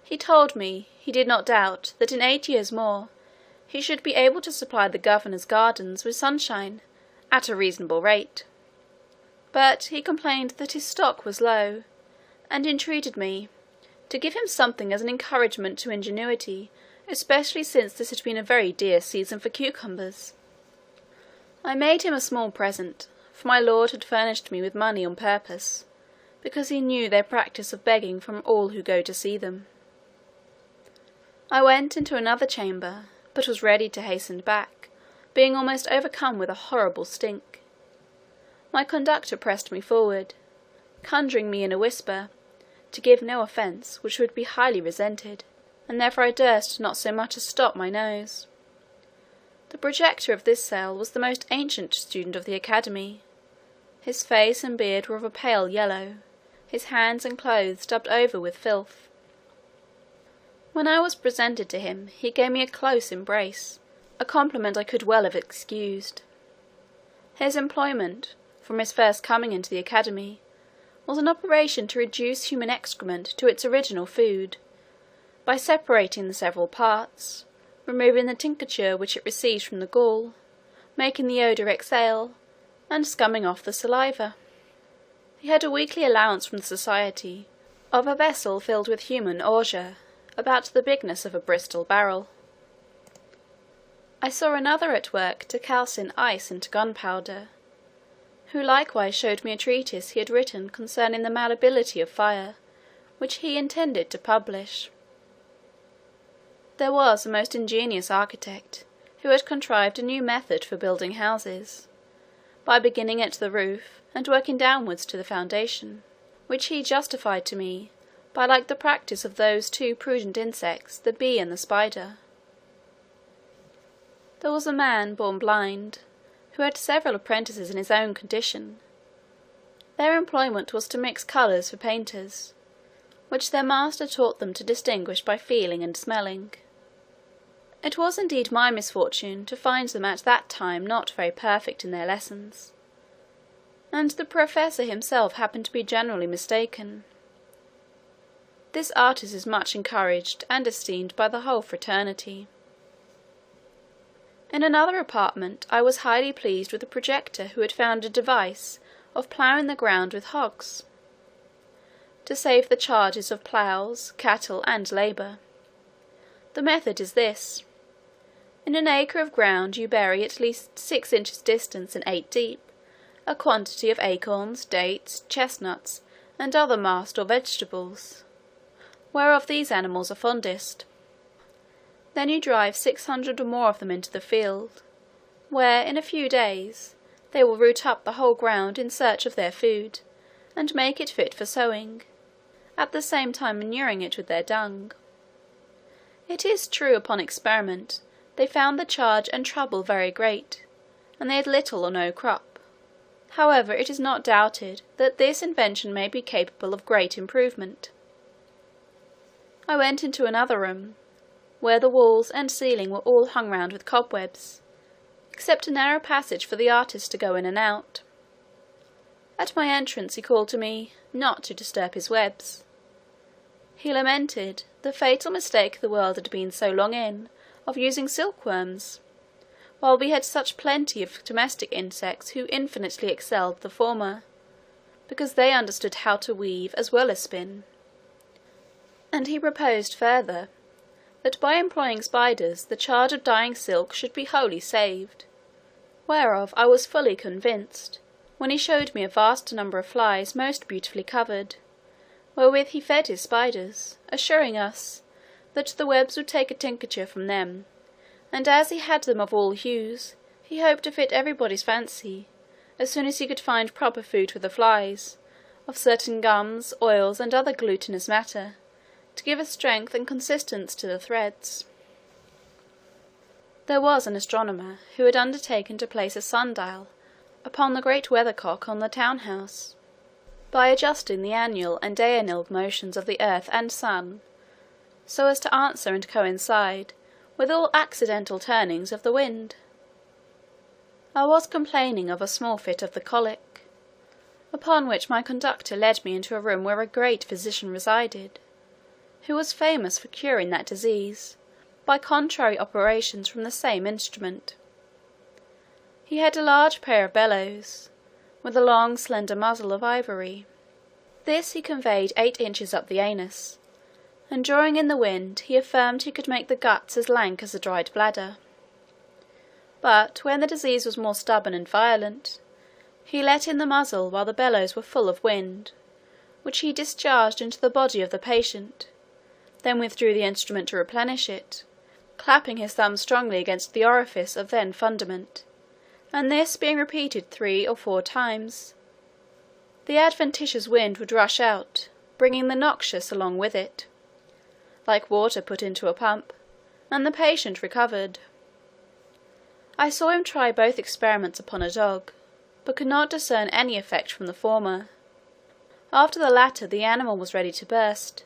He told me, he did not doubt that in 8 years more he should be able to supply the governor's gardens with sunshine at a reasonable rate. But he complained that his stock was low, and entreated me to give him something as an encouragement to ingenuity, especially since this had been a very dear season for cucumbers. I made him a small present, for my lord had furnished me with money on purpose, because he knew their practice of begging from all who go to see them. I went into another chamber, but was ready to hasten back, being almost overcome with a horrible stink. My conductor pressed me forward, conjuring me in a whisper to give no offence which would be highly resented, and therefore I durst not so much as stop my nose. The projector of this cell was the most ancient student of the academy. His face and beard were of a pale yellow, his hands and clothes daubed over with filth. When I was presented to him, he gave me a close embrace, a compliment I could well have excused. His employment, from his first coming into the academy, was an operation to reduce human excrement to its original food, by separating the several parts, removing the tincture which it receives from the gall, making the odour exhale, and scumming off the saliva. He had a weekly allowance from the society of a vessel filled with human ordure, about the bigness of a Bristol barrel. I saw another at work to calcine ice into gunpowder, who likewise showed me a treatise he had written concerning the malleability of fire, which he intended to publish. There was a most ingenious architect, who had contrived a new method for building houses, by beginning at the roof, and working downwards to the foundation, which he justified to me by like the practice of those two prudent insects, the bee and the spider. There was a man born blind, who had several apprentices in his own condition. Their employment was to mix colours for painters, which their master taught them to distinguish by feeling and smelling. It was indeed my misfortune to find them at that time not very perfect in their lessons, and the professor himself happened to be generally mistaken. This artist is much encouraged and esteemed by the whole fraternity. In another apartment I was highly pleased with a projector who had found a device of ploughing the ground with hogs, to save the charges of ploughs, cattle, and labour. The method is this: in an acre of ground you bury at least 6 inches distant and 8 deep, a quantity of acorns, dates, chestnuts, and other mast or vegetables, whereof these animals are fondest. Then you drive 600 or more of them into the field, where in a few days they will root up the whole ground in search of their food, and make it fit for sowing, at the same time manuring it with their dung. It is true, upon experiment, they found the charge and trouble very great, and they had little or no crop. However, it is not doubted that this invention may be capable of great improvement. I went into another room, where the walls and ceiling were all hung round with cobwebs, except a narrow passage for the artist to go in and out. At my entrance he called to me not to disturb his webs. He lamented the fatal mistake the world had been so long in, of using silkworms, while we had such plenty of domestic insects who infinitely excelled the former, because they understood how to weave as well as spin. And he proposed further, that by employing spiders the charge of dyeing silk should be wholly saved, whereof I was fully convinced, when he showed me a vast number of flies most beautifully covered, wherewith he fed his spiders, assuring us that the webs would take a tincture from them, and as he had them of all hues, he hoped to fit everybody's fancy, as soon as he could find proper food for the flies, of certain gums, oils, and other glutinous matter, to give a strength and consistence to the threads. There was an astronomer who had undertaken to place a sundial upon the great weathercock on the town-house, by adjusting the annual and diurnal motions of the earth and sun, so as to answer and coincide with all accidental turnings of the wind. I was complaining of a small fit of the colic, upon which my conductor led me into a room where a great physician resided, who was famous for curing that disease, by contrary operations from the same instrument. He had a large pair of bellows, with a long slender muzzle of ivory. This he conveyed 8 inches up the anus, and drawing in the wind, he affirmed he could make the guts as lank as a dried bladder. But when the disease was more stubborn and violent, he let in the muzzle while the bellows were full of wind, which he discharged into the body of the patient, then withdrew the instrument to replenish it, clapping his thumb strongly against the orifice of then fundament, and this being repeated 3 or 4 times, the adventitious wind would rush out, bringing the noxious along with it, like water put into a pump, and the patient recovered. I saw him try both experiments upon a dog, but could not discern any effect from the former. After the latter, the animal was ready to burst,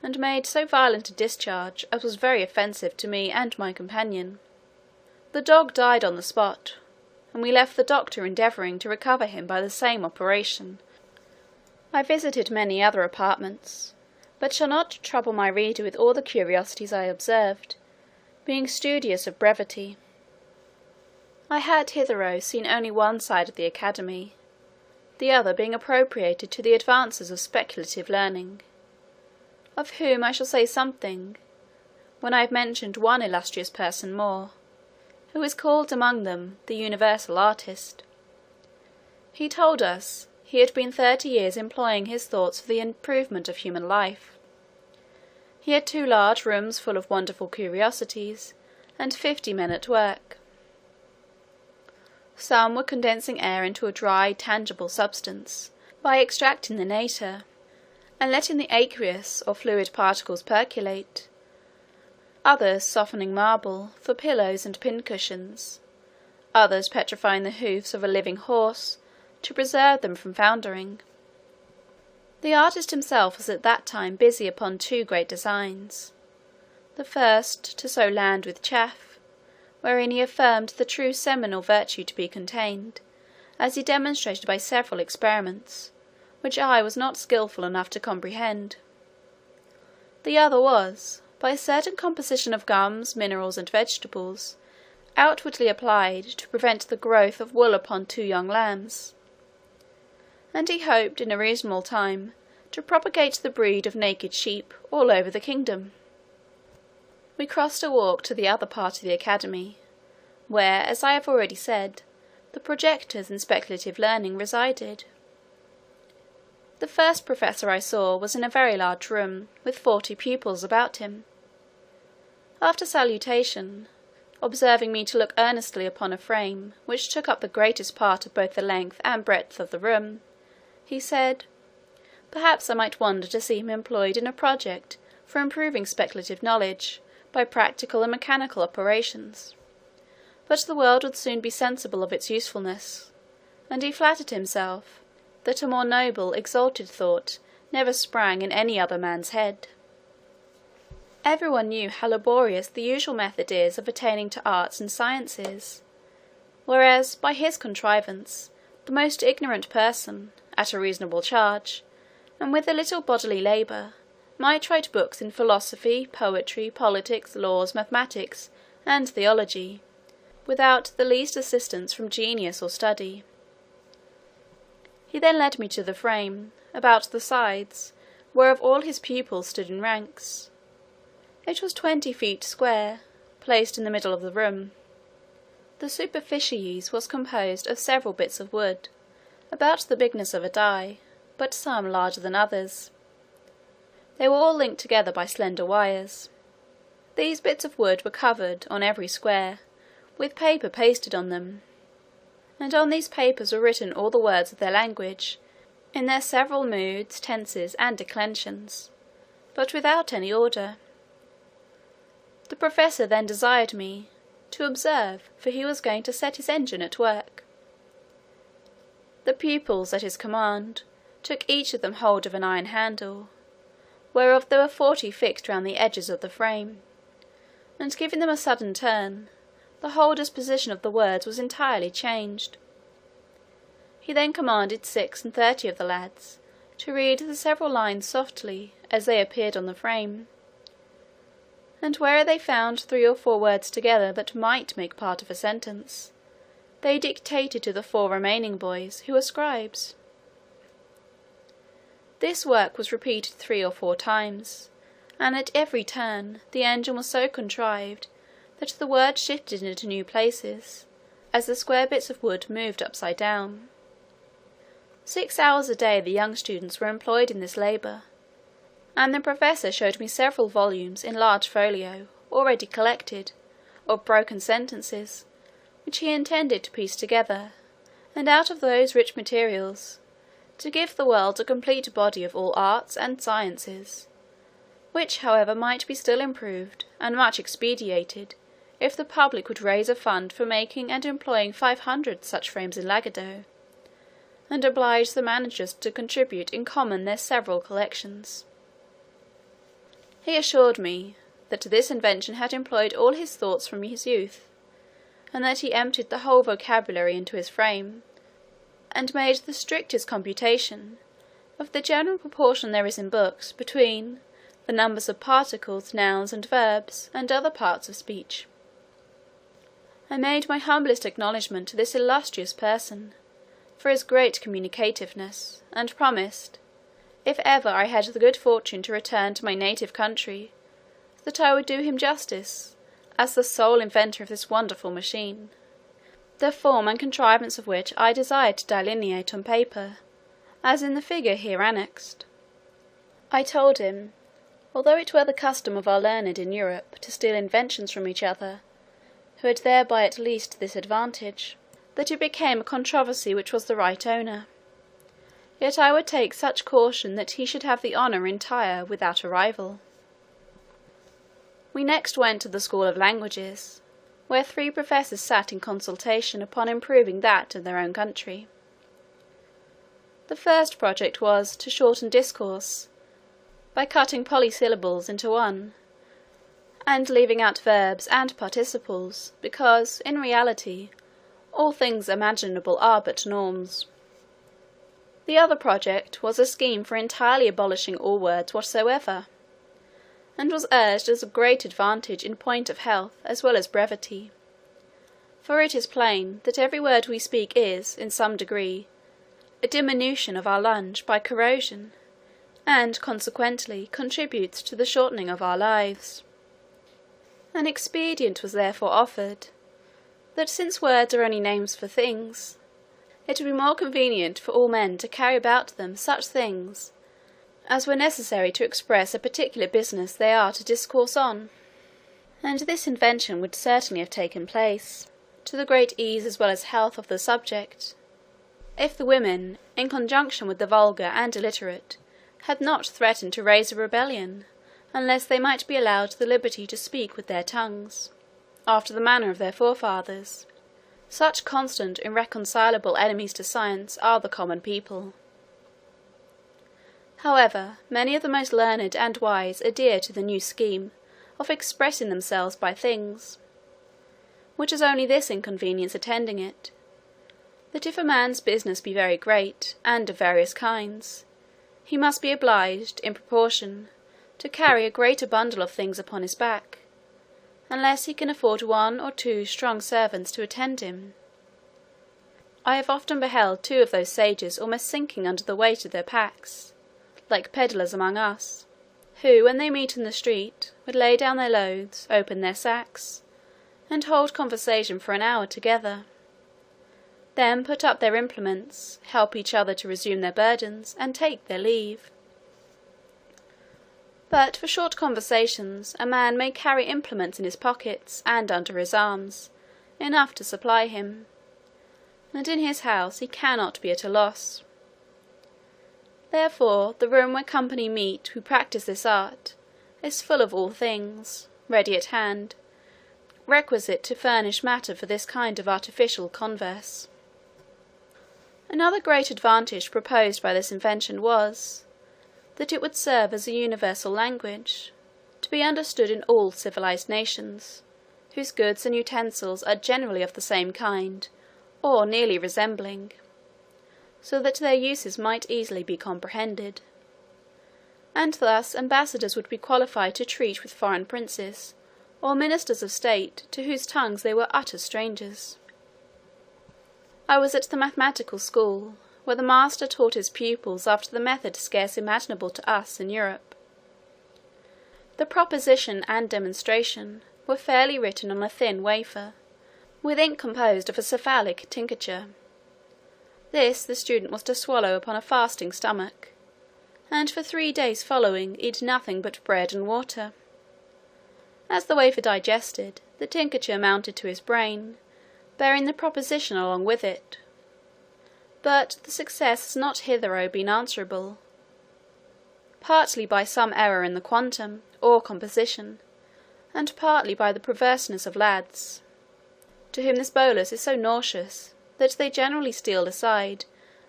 and made so violent a discharge as was very offensive to me and my companion. The dog died on the spot, and we left the doctor endeavouring to recover him by the same operation. I visited many other apartments, but shall not trouble my reader with all the curiosities I observed, being studious of brevity. I had hitherto seen only one side of the academy, the other being appropriated to the advances of speculative learning, of whom I shall say something, when I have mentioned one illustrious person more, who is called among them the universal artist. He told us, he had been 30 years employing his thoughts for the improvement of human life. He had 2 large rooms full of wonderful curiosities, and 50 men at work. Some were condensing air into a dry, tangible substance, by extracting the nater, and letting the aqueous or fluid particles percolate; others softening marble for pillows and pincushions; others petrifying the hoofs of a living horse, to preserve them from foundering. The artist himself was at that time busy upon 2 great designs. The first, to sow land with chaff, wherein he affirmed the true seminal virtue to be contained, as he demonstrated by several experiments, which I was not skilful enough to comprehend. The other was, by a certain composition of gums, minerals, and vegetables, outwardly applied to prevent the growth of wool upon 2 young lambs; and he hoped in a reasonable time to propagate the breed of naked sheep all over the kingdom. We crossed a walk to the other part of the academy, where, as I have already said, the projectors in speculative learning resided. The first professor I saw was in a very large room, with 40 pupils about him. After salutation, observing me to look earnestly upon a frame which took up the greatest part of both the length and breadth of the room, he said, perhaps I might wonder to see him employed in a project for improving speculative knowledge by practical and mechanical operations, but the world would soon be sensible of its usefulness, and he flattered himself that a more noble, exalted thought never sprang in any other man's head. Every one knew how laborious the usual method is of attaining to arts and sciences, whereas, by his contrivance, the most ignorant person, at a reasonable charge, and with a little bodily labour, might write books in philosophy, poetry, politics, laws, mathematics, and theology, without the least assistance from genius or study. He then led me to the frame, about the sides, whereof all his pupils stood in ranks. It was 20 feet square, placed in the middle of the room. The superficies was composed of several bits of wood, about the bigness of a die, but some larger than others. They were all linked together by slender wires. These bits of wood were covered, on every square, with paper pasted on them, and on these papers were written all the words of their language, in their several moods, tenses, and declensions, but without any order. The professor then desired me to observe, for he was going to set his engine at work. The pupils, at his command, took each of them hold of an iron handle, whereof there were 40 fixed round the edges of the frame, and giving them a sudden turn, the holder's position of the words was entirely changed. He then commanded 36 of the lads to read the several lines softly as they appeared on the frame, and where they found 3 or 4 words together that might make part of a sentence, they dictated to the 4 remaining boys, who were scribes. This work was repeated 3 or 4 times, and at every turn the engine was so contrived that the words shifted into new places, as the square bits of wood moved upside down. 6 hours a day the young students were employed in this labour, and the professor showed me several volumes in large folio, already collected, of broken sentences, which he intended to piece together, and out of those rich materials, to give the world a complete body of all arts and sciences, which however might be still improved and much expedited, if the public would raise a fund for making and employing 500 such frames in Lagado, and oblige the managers to contribute in common their several collections. He assured me that this invention had employed all his thoughts from his youth, and that he emptied the whole vocabulary into his frame, and made the strictest computation of the general proportion there is in books between the numbers of particles, nouns, and verbs, and other parts of speech. I made my humblest acknowledgment to this illustrious person for his great communicativeness, and promised, if ever I had the good fortune to return to my native country, that I would do him justice, as the sole inventor of this wonderful machine, the form and contrivance of which I desired to delineate on paper, as in the figure here annexed. I told him, although it were the custom of our learned in Europe to steal inventions from each other, who had thereby at least this advantage, that it became a controversy which was the right owner, yet I would take such caution that he should have the honour entire without a rival. We next went to the School of Languages, where 3 professors sat in consultation upon improving that of their own country. The first project was to shorten discourse, by cutting polysyllables into one, and leaving out verbs and participles, because, in reality, all things imaginable are but norms. The other project was a scheme for entirely abolishing all words whatsoever, and was urged as a great advantage in point of health as well as brevity. For it is plain that every word we speak is, in some degree, a diminution of our lunge by corrosion, and consequently contributes to the shortening of our lives. An expedient was therefore offered, that since words are only names for things, it would be more convenient for all men to carry about them such things as were necessary to express a particular business they are to discourse on. And this invention would certainly have taken place, to the great ease as well as health of the subject, if the women, in conjunction with the vulgar and illiterate, had not threatened to raise a rebellion, unless they might be allowed the liberty to speak with their tongues, after the manner of their forefathers. Such constant irreconcilable enemies to science are the common people. However, many of the most learned and wise adhere to the new scheme of expressing themselves by things, which has only this inconvenience attending it, that if a man's business be very great, and of various kinds, he must be obliged, in proportion, to carry a greater bundle of things upon his back, unless he can afford 1 or 2 strong servants to attend him. I have often beheld 2 of those sages almost sinking under the weight of their packs, like pedlars among us, who, when they meet in the street, would lay down their loads, open their sacks, and hold conversation for an hour together, then put up their implements, help each other to resume their burdens, and take their leave. But for short conversations a man may carry implements in his pockets and under his arms, enough to supply him, and in his house he cannot be at a loss. Therefore the room where company meet who practise this art is full of all things, ready at hand, requisite to furnish matter for this kind of artificial converse. Another great advantage proposed by this invention was, that it would serve as a universal language, to be understood in all civilized nations, whose goods and utensils are generally of the same kind, or nearly resembling, so that their uses might easily be comprehended. and thus ambassadors would be qualified to treat with foreign princes, or ministers of state to whose tongues they were utter strangers. I was at the mathematical school, where the master taught his pupils after the method scarce imaginable to us in Europe. The proposition and demonstration were fairly written on a thin wafer, with ink composed of a cephalic tincture. This the student was to swallow upon a fasting stomach, and for 3 days following eat nothing but bread and water. As the wafer digested, the tincture mounted to his brain, bearing the proposition along with it. But the success has not hitherto been answerable, partly by some error in the quantum, or composition, and partly by the perverseness of lads, to whom this bolus is so nauseous, that they generally steal aside,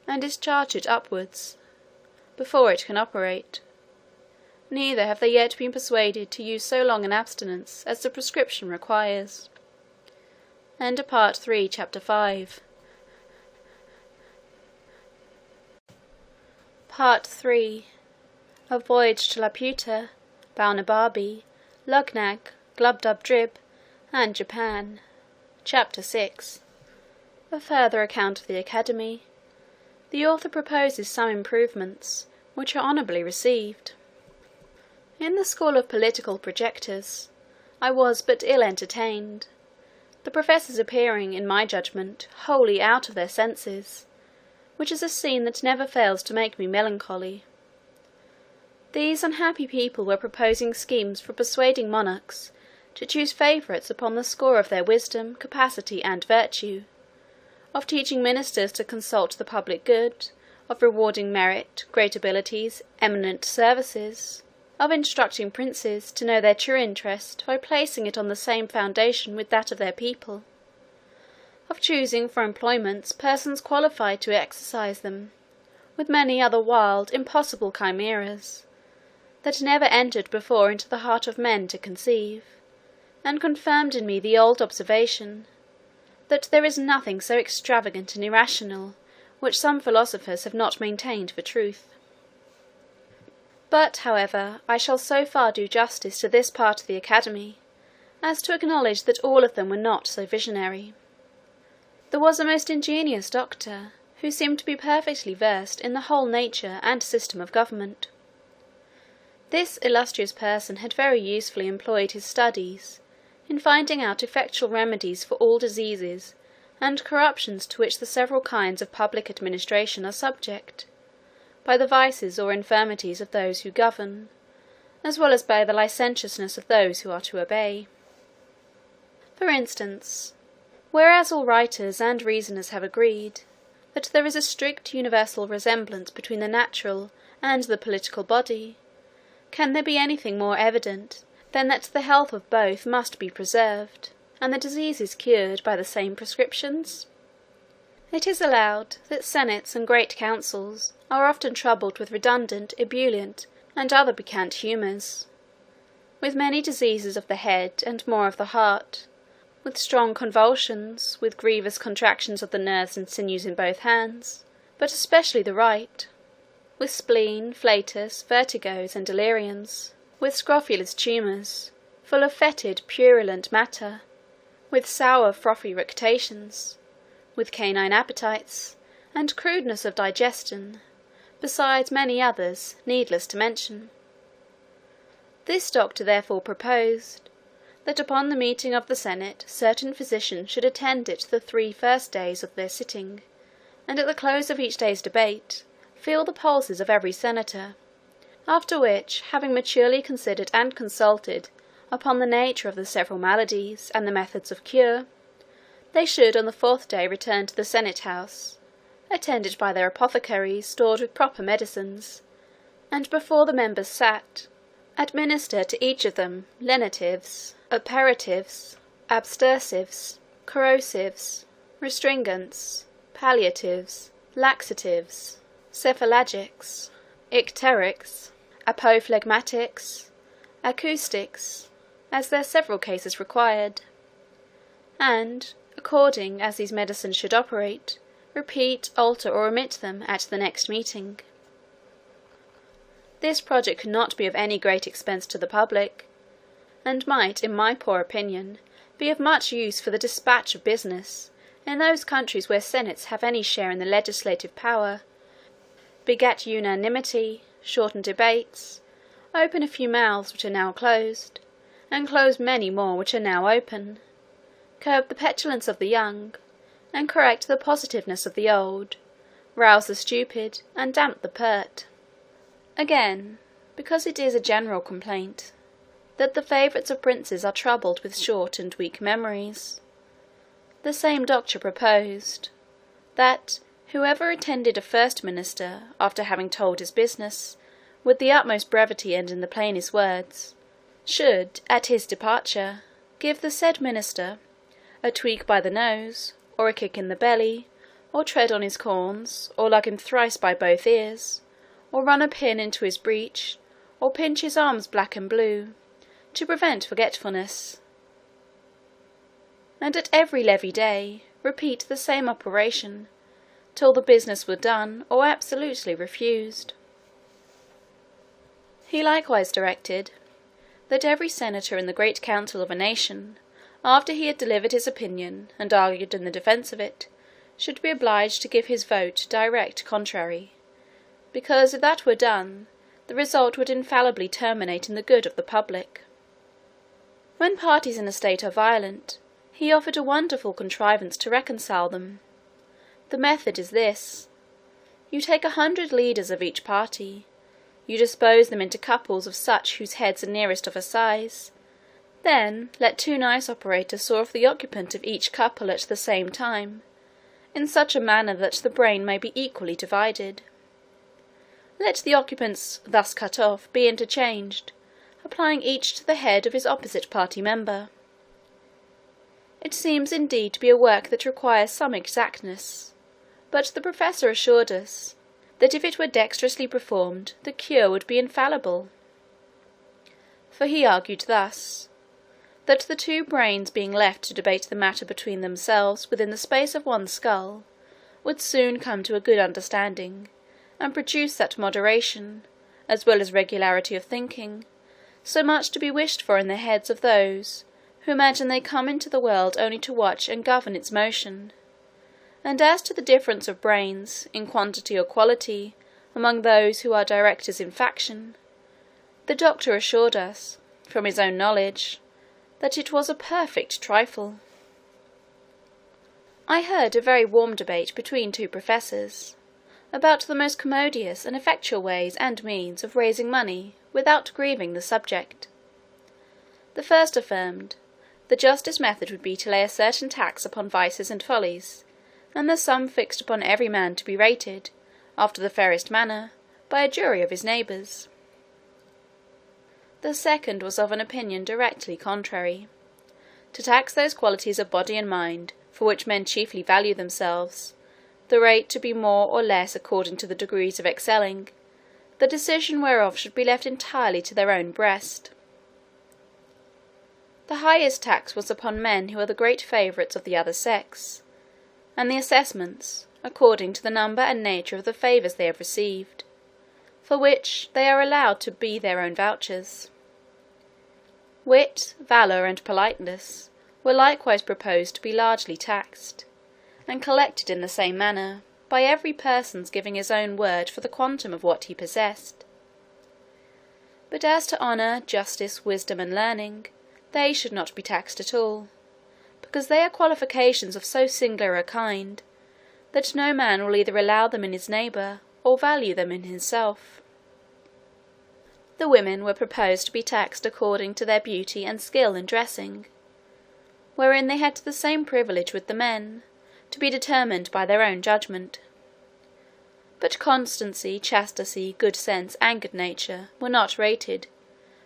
and discharge it upwards, before it can operate. Neither have they yet been persuaded to use so long an abstinence as the prescription requires. End of Part 3, Chapter 5. Part 3. A Voyage to Laputa, Balnibarbi, Lugnag, Glubbdubdrib, and Japan. Chapter 6. A further account of the Academy. The author proposes some improvements, which are honourably received. In the school of political projectors, I was but ill entertained, the professors appearing, in my judgment, wholly out of their senses, which is a scene that never fails to make me melancholy. These unhappy people were proposing schemes for persuading monarchs to choose favourites upon the score of their wisdom, capacity, and virtue, of teaching ministers to consult the public good, of rewarding merit, great abilities, eminent services, of instructing princes to know their true interest by placing it on the same foundation with that of their people, of choosing for employments persons qualified to exercise them, with many other wild, impossible chimeras, that never entered before into the heart of men to conceive, and confirmed in me the old observation, that there is nothing so extravagant and irrational which some philosophers have not maintained for truth. But, however, I shall so far do justice to this part of the Academy, as to acknowledge that all of them were not so visionary. There was a most ingenious doctor, who seemed to be perfectly versed in the whole nature and system of government. This illustrious person had very usefully employed his studies in finding out effectual remedies for all diseases and corruptions to which the several kinds of public administration are subject, by the vices or infirmities of those who govern, as well as by the licentiousness of those who are to obey. For instance, whereas all writers and reasoners have agreed that there is a strict universal resemblance between the natural and the political body, can there be anything more evident than that the health of both must be preserved, and the diseases cured by the same prescriptions? It is allowed that senates and great councils are often troubled with redundant, ebullient, and other piquant humours, with many diseases of the head and more of the heart, with strong convulsions, with grievous contractions of the nerves and sinews in both hands, but especially the right, with spleen, flatus, vertigos, and deliriums, with scrofulous tumours, full of fetid, purulent matter, with sour, frothy rectations, with canine appetites, and crudeness of digestion, besides many others, needless to mention. This doctor therefore proposed, that upon the meeting of the Senate certain physicians should attend it the 3 first days of their sitting, and at the close of each day's debate, feel the pulses of every senator, after which, having maturely considered and consulted upon the nature of the several maladies, and the methods of cure, they should on the 4th day return to the Senate House, attended by their apothecaries stored with proper medicines, and before the members sat, administer to each of them lenitives, operatives, abstersives, corrosives, restringents, palliatives, laxatives, cephalagics, icterics, apophlegmatics, acoustics, as their several cases required, and, according as these medicines should operate, repeat, alter, or omit them at the next meeting. This project could not be of any great expense to the public, and might, in my poor opinion, be of much use for the dispatch of business in those countries where senates have any share in the legislative power, beget unanimity, shorten debates, open a few mouths which are now closed, and close many more which are now open, curb the petulance of the young, and correct the positiveness of the old, rouse the stupid, and damp the pert. Again, because it is a general complaint that the favourites of princes are troubled with short and weak memories, the same doctor proposed that whoever attended a first minister, after having told his business, with the utmost brevity and in the plainest words, should, at his departure, give the said minister a tweak by the nose, or a kick in the belly, or tread on his corns, or lug him thrice by both ears, or run a pin into his breech, or pinch his arms black and blue, to prevent forgetfulness, and at every levee day repeat the same operation, till the business were done or absolutely refused. He likewise directed that every senator in the great council of a nation, after he had delivered his opinion and argued in the defence of it, should be obliged to give his vote direct contrary, because if that were done, the result would infallibly terminate in the good of the public. When parties in a state are violent, he offered a wonderful contrivance to reconcile them. The method is this: you take 100 leaders of each party, you dispose them into couples of such whose heads are nearest of a size, then let 2 nice operators saw off the occupant of each couple at the same time, in such a manner that the brain may be equally divided. Let the occupants thus cut off be interchanged, applying each to the head of his opposite party member. It seems indeed to be a work that requires some exactness, but the professor assured us that if it were dexterously performed, the cure would be infallible. For he argued thus, that the 2 brains being left to debate the matter between themselves within the space of one skull, would soon come to a good understanding, and produce that moderation, as well as regularity of thinking, so much to be wished for in the heads of those who imagine they come into the world only to watch and govern its motion. And as to the difference of brains, in quantity or quality, among those who are directors in faction, the doctor assured us, from his own knowledge, that it was a perfect trifle. I heard a very warm debate between 2 professors, about the most commodious and effectual ways and means of raising money without grieving the subject. The first affirmed, the justest method would be to lay a certain tax upon vices and follies, and the sum fixed upon every man to be rated, after the fairest manner, by a jury of his neighbours. The second was of an opinion directly contrary, to tax those qualities of body and mind, for which men chiefly value themselves, the rate to be more or less according to the degrees of excelling, the decision whereof should be left entirely to their own breast. The highest tax was upon men who are the great favourites of the other sex, and the assessments, according to the number and nature of the favours they have received, for which they are allowed to be their own vouchers. Wit, valour, and politeness were likewise proposed to be largely taxed, and collected in the same manner, by every person's giving his own word for the quantum of what he possessed. But as to honour, justice, wisdom, and learning, they should not be taxed at all, because they are qualifications of so singular a kind, that no man will either allow them in his neighbour, or value them in himself. The women were proposed to be taxed according to their beauty and skill in dressing, wherein they had the same privilege with the men, to be determined by their own judgment. But constancy, chastity, good sense, and good nature were not rated,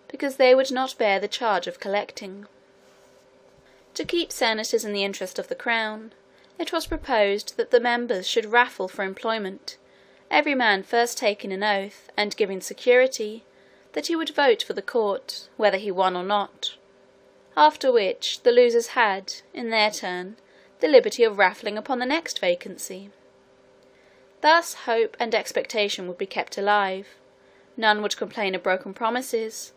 because they would not bear the charge of collecting. To keep senators in the interest of the crown, it was proposed that the members should raffle for employment, every man first taking an oath, and giving security, that he would vote for the court, whether he won or not, after which the losers had, in their turn, the liberty of raffling upon the next vacancy. Thus hope and expectation would be kept alive, None would complain of broken promises,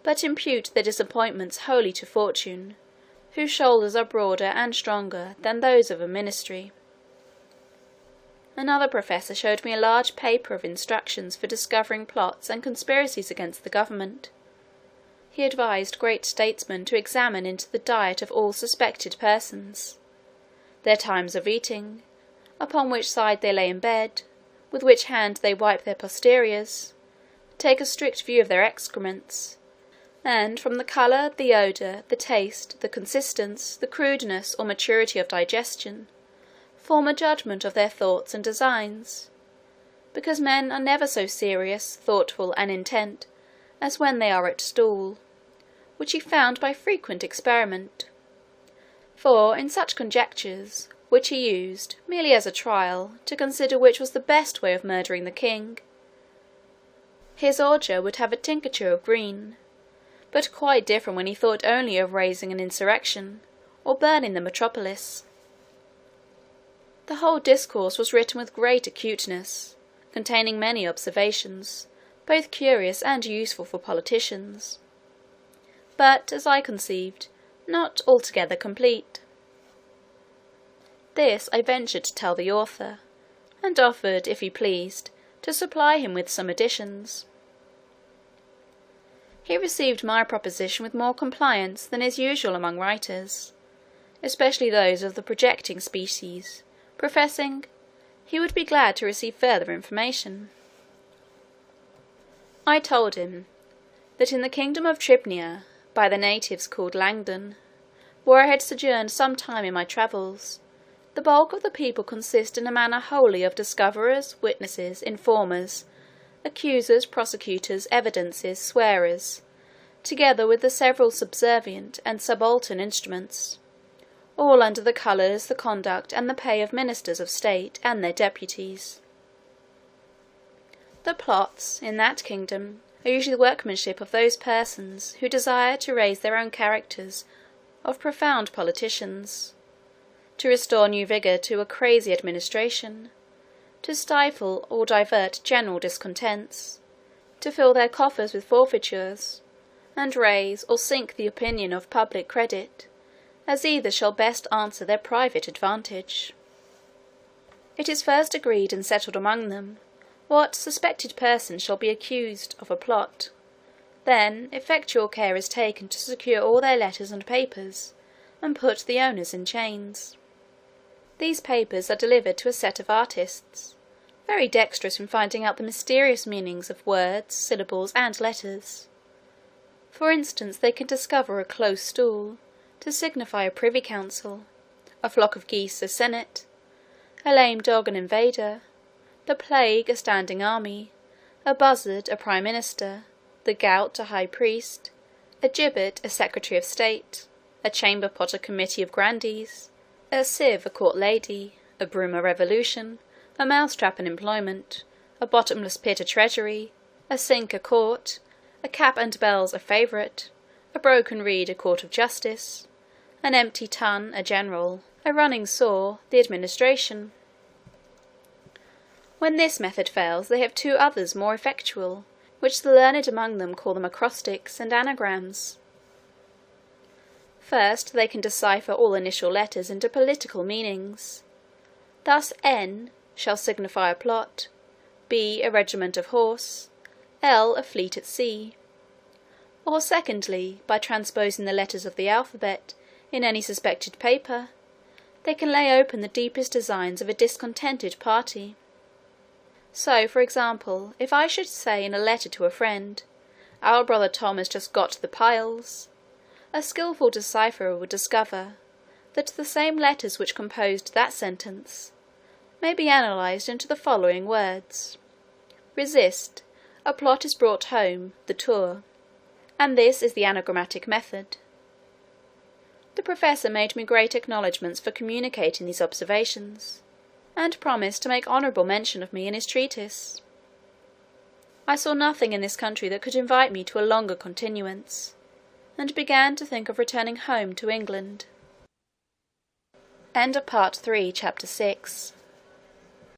but impute their disappointments wholly to fortune, whose shoulders are broader and stronger than those of a ministry. Another professor showed me a large paper of instructions for discovering plots and conspiracies against the government. He advised great statesmen to examine into the diet of all suspected persons, their times of eating, upon which side they lay in bed, with which hand they wipe their posteriors, take a strict view of their excrements, and from the colour, the odour, the taste, the consistence, the crudeness or maturity of digestion, form a judgment of their thoughts and designs, because men are never so serious, thoughtful, and intent, as when they are at stool, which he found by frequent experiment. For in such conjectures, which he used, merely as a trial, to consider which was the best way of murdering the king, his ordure would have a tincture of green, but quite different when he thought only of raising an insurrection, or burning the metropolis. The whole discourse was written with great acuteness, containing many observations, both curious and useful for politicians, but, as I conceived, not altogether complete. This I ventured to tell the author, and offered, if he pleased, to supply him with some additions. He received my proposition with more compliance than is usual among writers, especially those of the projecting species, professing he would be glad to receive further information. I told him that in the kingdom of Tribnia, by the natives called Langdon, where I had sojourned some time in my travels, the bulk of the people consist in a manner wholly of discoverers, witnesses, informers, accusers, prosecutors, evidences, swearers, together with the several subservient and subaltern instruments, all under the colours, the conduct, and the pay of ministers of state and their deputies. The plots, in that kingdom, are usually the workmanship of those persons who desire to raise their own characters of profound politicians, to restore new vigour to a crazy administration, to stifle or divert general discontents, to fill their coffers with forfeitures, and raise or sink the opinion of public credit, as either shall best answer their private advantage. It is first agreed and settled among them what suspected person shall be accused of a plot. Then effectual care is taken to secure all their letters and papers, and put the owners in chains. These papers are delivered to a set of artists, very dexterous in finding out the mysterious meanings of words, syllables, and letters. For instance, they can discover a close stool, to signify a privy council, a flock of geese a senate, a lame dog an invader, the plague a standing army, a buzzard a prime minister, the gout a high priest, a gibbet a secretary of state, a chamber pot a committee of grandees, a sieve a court lady, a broom a revolution, a mousetrap an employment, a bottomless pit a treasury, a sink a court, a cap and bells a favourite, a broken reed a court of justice, an empty tun a general, a running saw the administration. When this method fails, they have two others more effectual, which the learned among them call them acrostics and anagrams. First, they can decipher all initial letters into political meanings. Thus N shall signify a plot, B a regiment of horse, L a fleet at sea. Or secondly, by transposing the letters of the alphabet in any suspected paper, they can lay open the deepest designs of a discontented party. So, for example, if I should say in a letter to a friend, "Our brother Tom has just got the piles," a skilful decipherer would discover that the same letters which composed that sentence may be analysed into the following words: resist, a plot is brought home, the tour, and this is the anagrammatic method. The professor made me great acknowledgments for communicating these observations, and promised to make honourable mention of me in his treatise. I saw nothing in this country that could invite me to a longer continuance, and began to think of returning home to England. End of Part 3, Chapter 6.